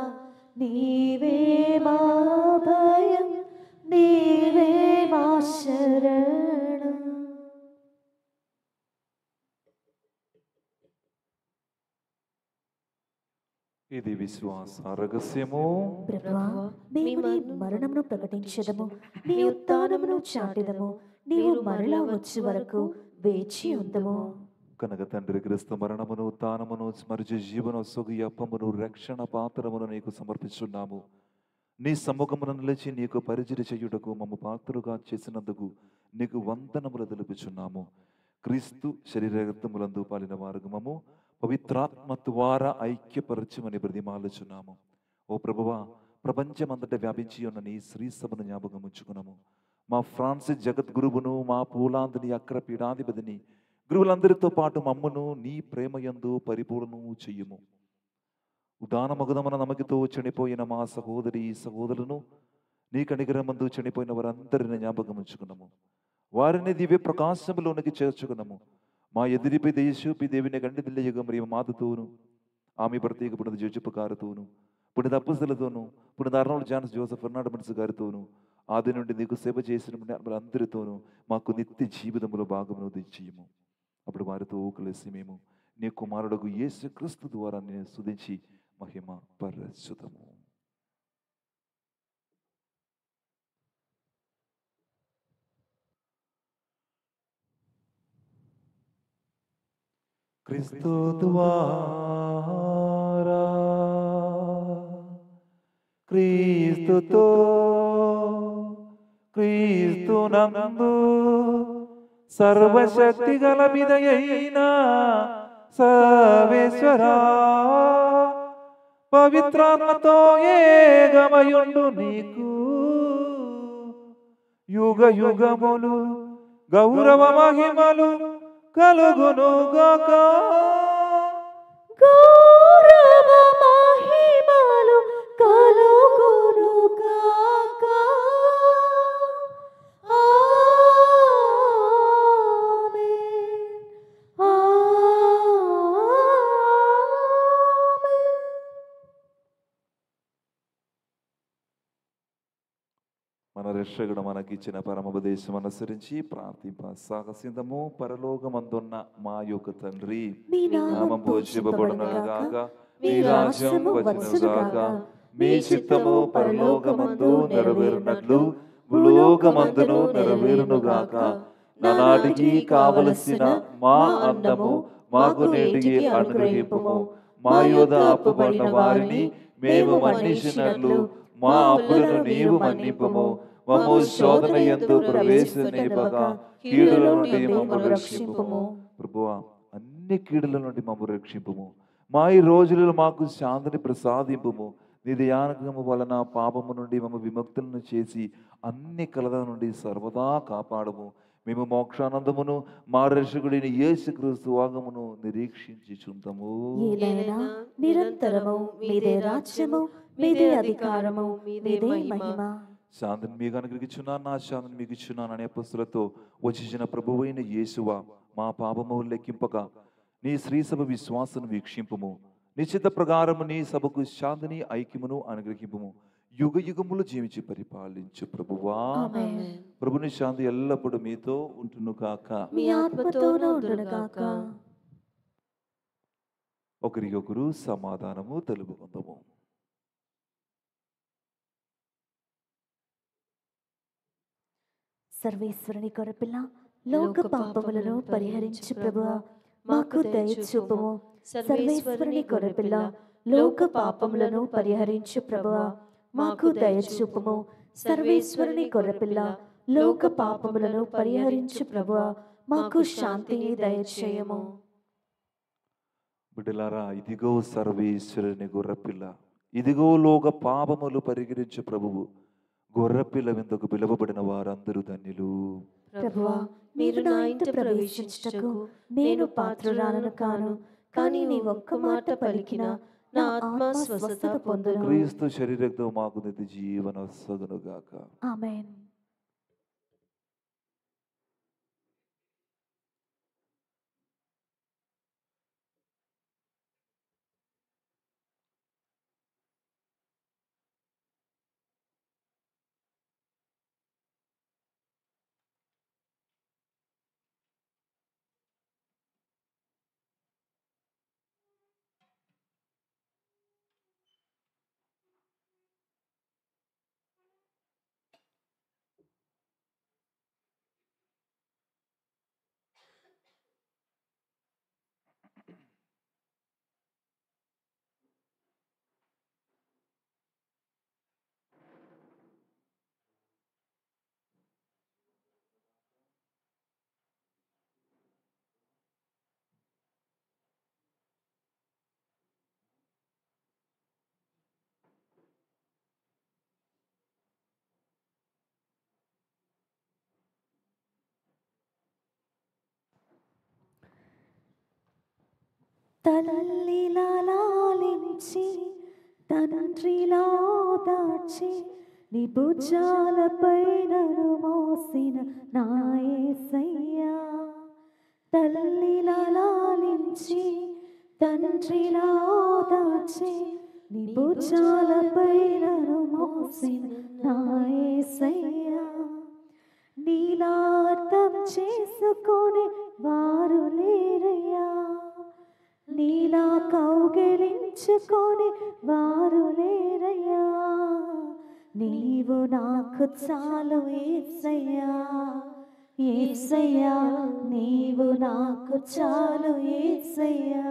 నీవే మా భయం, నీవే మా శరణం. ఇది విశ్వాస రహస్యము. ప్రభువా, మేము నీ మరణమును ప్రకటించదము, నీ ఉత్థానమును చాటెదము. నీవు మరలా వచ్చే వరకు వేచి ఉందము. కనుక తండ్రి, క్రీస్తు మరణమును ఉత్థానమును స్మరించి జీవన సొగి అప్పమును రక్షణ పాత్రమును నీకు సమర్పిస్తున్నాము. నీ సముఖమును నిలిచి నీకు పరిచర్య చేయుటకు మమ్ము పాత్రుగా చేసినందుకు నీకు వందనములు తెలుపుచున్నాము. క్రీస్తు శరీర రక్తములందు పాలిన వారు మమ్ము పవిత్రాత్మ ద్వారా ఐక్యపరచమని బ్రతిమాలుచున్నాము. ఓ ప్రభువా, ప్రపంచమంతటా వ్యాపించి ఉన్న నీ శ్రీ సభను జ్ఞాపకం ఉంచుకున్నాము. మా ఫ్రాన్సిస్ జగద్గురువును, మా పూలాందని అక్ర పీఠాధిపతిని, గురువులందరితో పాటు మమ్మును నీ ప్రేమయందు పరిపూర్ణము చెయ్యుము. ఉదానమగుదమున నమ్మకితో చనిపోయిన మా సహోదరి సహోదరులను నీ కనికరమందు చనిపోయిన వారందరిని జ్ఞాపకం ఉంచుకున్నాము. వారిని దివ్య ప్రకాశములోనికి చేర్చుకున్నాము. മാ എതിരിപ്പി ദേശുപ്പി ദേവിനെ കണ്ടിട്ടില്ല യുഗം പ്രിയ മാതു തോന്നു ആമി പ്രത്യേക പുണിത ജോജിപ്പക്കാർ തോന്നു పుణిత అప్పస్తలతోనూ పుణిత అర్నాల్డ్ జాన్స్ జోసెఫ్ ఫెర్నాండెస్ గారితోనూ ఆది నుండి నీకు సేవ చేసిన అందరితోనూ మాకు నిత్య జీవితంలో భాగమును దయచేయము. అప్పుడు వారితో కలిసి మేము నీ కుమారుడకు యేసు క్రీస్తు ద్వారా నేను స్తుతించి మహిమ పరచుదము. క్రీస్తు ద్వారా క్రీస్తుతో క్రీస్తునందు సర్వశక్తి గల విదయైన సర్వేశ్వరా పవిత్రాత్మతో ఏకమయుండు నీకు యుగ యుగములు గౌరవ మహిమలు కలుగును గాక. గౌరవ మహిమలు కలుగును గాక. ఆమేన్. ఆమేన్. మన రక్షకుడు మనకిచ్చిన పరమోపదేశం అనుసరించి ప్రార్థింప సాహసిదము. పరలోకమందున్న మా యొక్క తండ్రి, మీ నామం పూజింపబడునుగాక, మీ రాజ్యం వచ్చునుగాక, మీ చిత్తము పరలోకమందు నెరవేరునట్లు భూలోకమందును నెరవేరునుగాక. నానాటికి కావలసిన మా అన్నము మాకు నేటికి అనుగ్రహింపుము. మా యోధ అప్పుబడిన వారిని మేము మన్నించినట్లు మా అప్పులను నీవు మన్నింపుము. మమ్ము శోధన యందు ప్రవేశింపక కీడుల నుండి మమ్ము రక్షింపుము. ప్రభువా, అన్ని కీడుల నుండి మమ్ము రక్షింపుము. మా ఈ రోజులలో మాకు శాంతిని ప్రసాదింపుము. నీ దయానుగ్రహము వలన పాపము నుండి మమ్ము విముక్తులను చేసి అన్ని కలత నుండి సర్వదా కాపాడము. మేము మోక్షానందమును మా రక్షకుడైన యేసుక్రీస్తు ఆగమును నిరీక్షించుచుందము. ఏలైనా నిరంతరము మీదే రాజ్యము, మీదే అధికారము, మీదే మహిమ. శాంతిని మీకు అనుగ్రహించున్నాను, నా శాంతిని మీకు ఇచ్చున్నాను అనే అపొస్తలులతో వచ్చిన ప్రభువైన యేసువా, మా పాపము లెక్కింపక నీ శ్రీసభ విశ్వాసను వీక్షింపుము. నిశ్చిత ప్రకారము నీ సభకు శాంతిని ఐక్యమును అనుగ్రహింపుము. యుగ యుగములు జీవించి పరిపాలించు ప్రభువా. ఆమేన్. ప్రభుని శాంతి ఎల్లప్పుడూ మీతో ఉంటును గాక. మీ ఆత్మతోనూ ఉండును గాక. ఒకరికొకరు సమాధానము తెలుపుకుందాము. సర్వేశ్వరుని కొరపిల్ల, లోక పాపములను పరిహరించు ప్రభువా, మాకు దయ చూపుము. సర్వేశ్వరుని కొరపిల్ల, లోక పాపములను పరిహరించు ప్రభువా, మాకు దయ చూపుము. సర్వేశ్వరుని కొరపిల్ల, లోక పాపములను పరిహరించు ప్రభువా, మాకు శాంతిని దయచేయము. బిడ్డలారా, ఇదిగో సర్వేశ్వరుని గొర్రెపిల్ల, ఇదిగో లోక పాపములు పరిహరించు ప్రభువు. గొర్రెపిల్ల విందుకు పిలువబడిన వారందరూ ధన్యులు. ప్రభువా, మీరు నా ఇంట ప్రవేశించుటకు నేను పాత్రురాలను కాను, కానీ నీ ఒక్క మాట పలికిన నా ఆత్మ స్వస్థత పొందును. క్రీస్తు శరీరంతో మాకు నిత్య జీవన సగునుగాక. ఆమేన్. తల్లిలా లాలించి తండ్రిలా దాచి నీ భుజాలపై నన్ను మోసిన నా యేసయ్యా, తల్లిలా లాలించి తండ్రిలా ఓదార్చి నీ భుజాలపై నన్ను మోసిన నా యేసయ్యా. నీలా అర్థం చేసుకొని వారు లేరయ్యా, నీలా కౌగిలించుకొని వారు లేరయ్యా. నీవు నాకు చాలు యేసయ్యా, యేసయ్యా నీవు నాకు చాలు యేసయ్యా.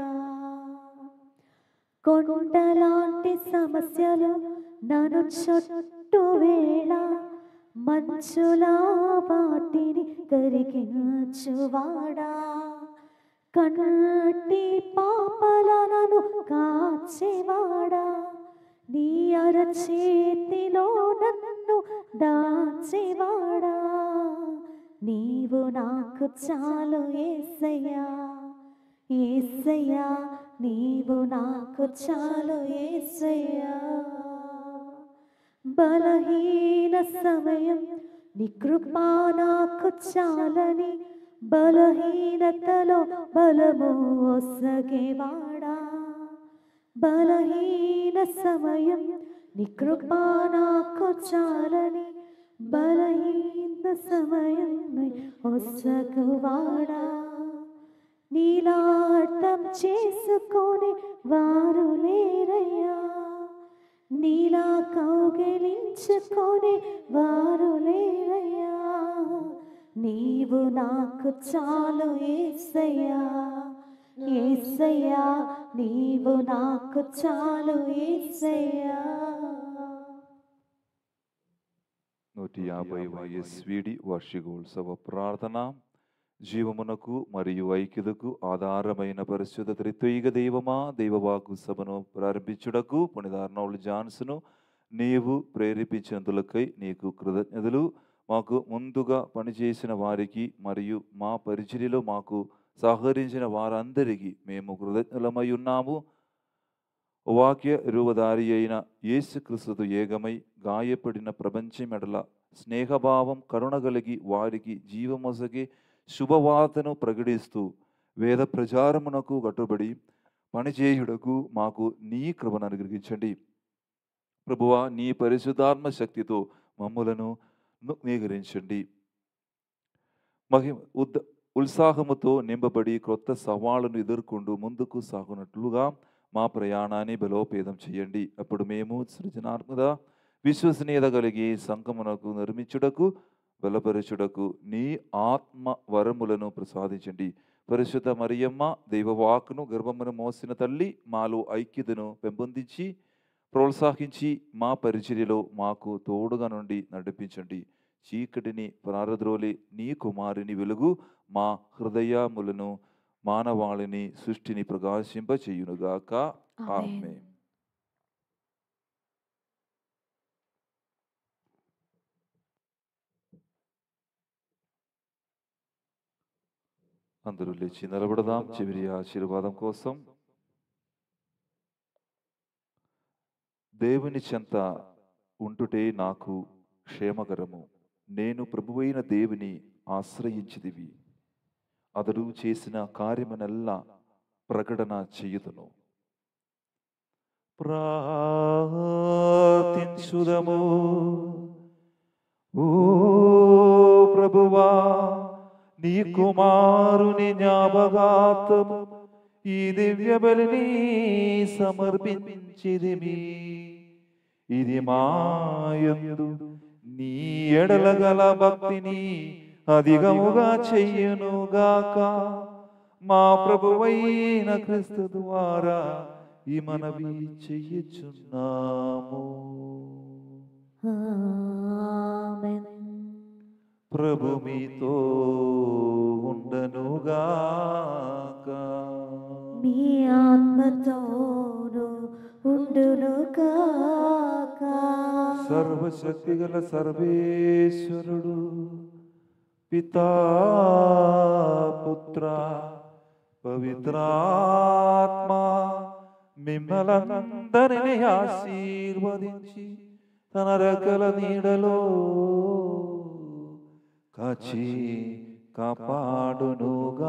కొండలాంటి సమస్యలు నన్ను చుట్టూ వేళ మంచులా వాటిని కరిగించువాడా. కన్నటి పాపలను కాచేవాడా, నీ అరచేతిలో నన్ను దాచేవాడా. నీవు నాకు చాలు యేసయ్యా, యేసయ్యా నీవు నాకు చాలు యేసయ్యా. బలహీన సమయం నీ కృప నాకు చాలని, బలహీనతలో బలము ఒసగేవాడా. బలహీన సమయం నీ కృప నాకు చాలని, బలహీన సమయం ఒసగువాడా. నీలా అర్థం చేసుకొని వారు లేరయ్యా, నీలా కౌగిలించుకొని వారు లేరయ్యా. నీవు నాకు చాలు యేసయ్యా, యేసయ్యా నీవు నాకు చాలు యేసయ్యా. 150వ ఎస్విడి వార్షికోత్సవ ప్రార్థన. జీవమునకు మరియు ఐక్యతకు ఆధారమైన పరిశుద్ధ త్రిత్వైక దైవమా, దైవవాకు సభను ప్రారంభించుటకు పునీత ఆర్నోల్డ్ జాన్సను నీవు ప్రేరేపించినందులకై నీకు కృతజ్ఞతలు. మాకు ముందుగా పనిచేసిన వారికి మరియు మా పరిచర్యలో మాకు సహకరించిన వారందరికీ మేము కృతజ్ఞులమై ఉన్నాము. వాక్య రూపధారి అయిన యేసుక్రీస్తుతో ఏకమై గాయపడిన ప్రపంచం ఎడల స్నేహభావం కరుణ కలిగి వారికి జీవమొసగే శుభవార్తను ప్రకటిస్తూ వేద ప్రచారమునకు కట్టుబడి పనిచేయుటకు మాకు నీ కృపను అనుగ్రహించండి. ప్రభువా, నీ పరిశుద్ధాత్మ శక్తితో మమ్ములను నూతనీకరించండి. ఉత్సాహముతో నింపబడి క్రొత్త సవాళ్ళను ఎదుర్కొంటూ ముందుకు సాగునట్లుగా మా ప్రయాణాన్ని బలోపేతం చేయండి. అప్పుడు మేము సృజనాత్మక విశ్వసనీయత కలిగి సంఘమునకు నిర్మించుటకు బలపరచుటకు నీ ఆత్మ వరములను ప్రసాదించండి. పరిశుద్ధ మరియమ్మ దైవవాక్కును గర్భమును మోసిన తల్లి, మాలో ఐక్యతను పెంపొందించి ప్రోత్సహించి మా పరిచర్యలో మాకు తోడుగా నుండి నడిపించండి. చీకటిని ప్రారద్రోలి నీ కుమారుని వెలుగు మా హృదయములను మానవాళిని సృష్టిని ప్రకాశింపచేయునుగాక. ఆమేన్. అందరూ లేచి నిలబడదాం చివరి ఆశీర్వాదం కోసం. దేవుని చెంత ఉంటుటే నాకు క్షేమకరము. నేను ప్రభువైన దేవుని ఆశ్రయించిదివి. అతడు చేసిన కార్యమునెల్లా ప్రకటన చేయుదును. ప్రార్థించుదము. ఓ ప్రభువా, నీ కుమారుని జ్ఞాపకార్థము ఈ దివ్య బలిని సమర్పించిదిమి. ఇది మాయందు నీ ఎడల గల భక్తిని అధికముగా చెయ్యునుగాక. మా ప్రభువైన క్రీస్తు ద్వారా ఈ మనవి చెయ్యుచున్నాము. ఆమేన్. ప్రభు మీతో ఉండనుగాక. మీ ఆత్మతోను ఉండునుగాక. సర్వశక్తి గల సర్వేశ్వరుడు పితా పుత్ర పవిత్రాత్మ మిమ్మల్నందరినీ ఆశీర్వదించి తన రెక్కల నీడలో కాచి కాపాడునుగాక.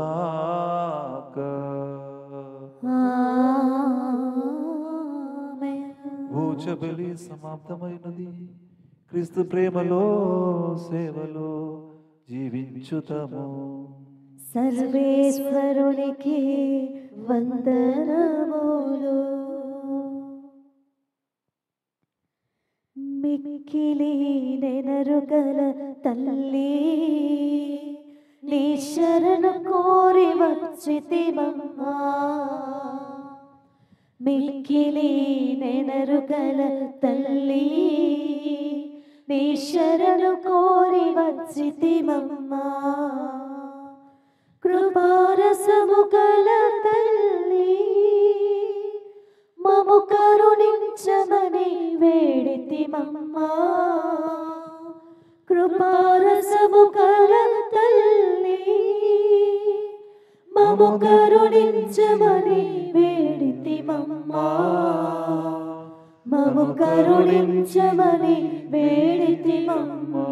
భూచబలి సమాప్తమైనది. క్రీస్తు ప్రేమలో సేవలో జీవించుతము. సర్వేశ్వరునికి వందనములు. మిక్కిలి నెనరుగల తల్లి, నీ శరణు కోరి వచ్చితిమమ్మా. మిక్కిలి నెనరుగల తల్లి, నీ శరణు కోరి వచ్చితిమమ్మా. కృపారసము గల తల్లి, మము కరుణించమని వేడితిమమ్మా. కృపారసము గల తల్లి, మము కరుణించమని వేడితిమమ్మా. మము కరుణించమని వేడితిమమ్మా.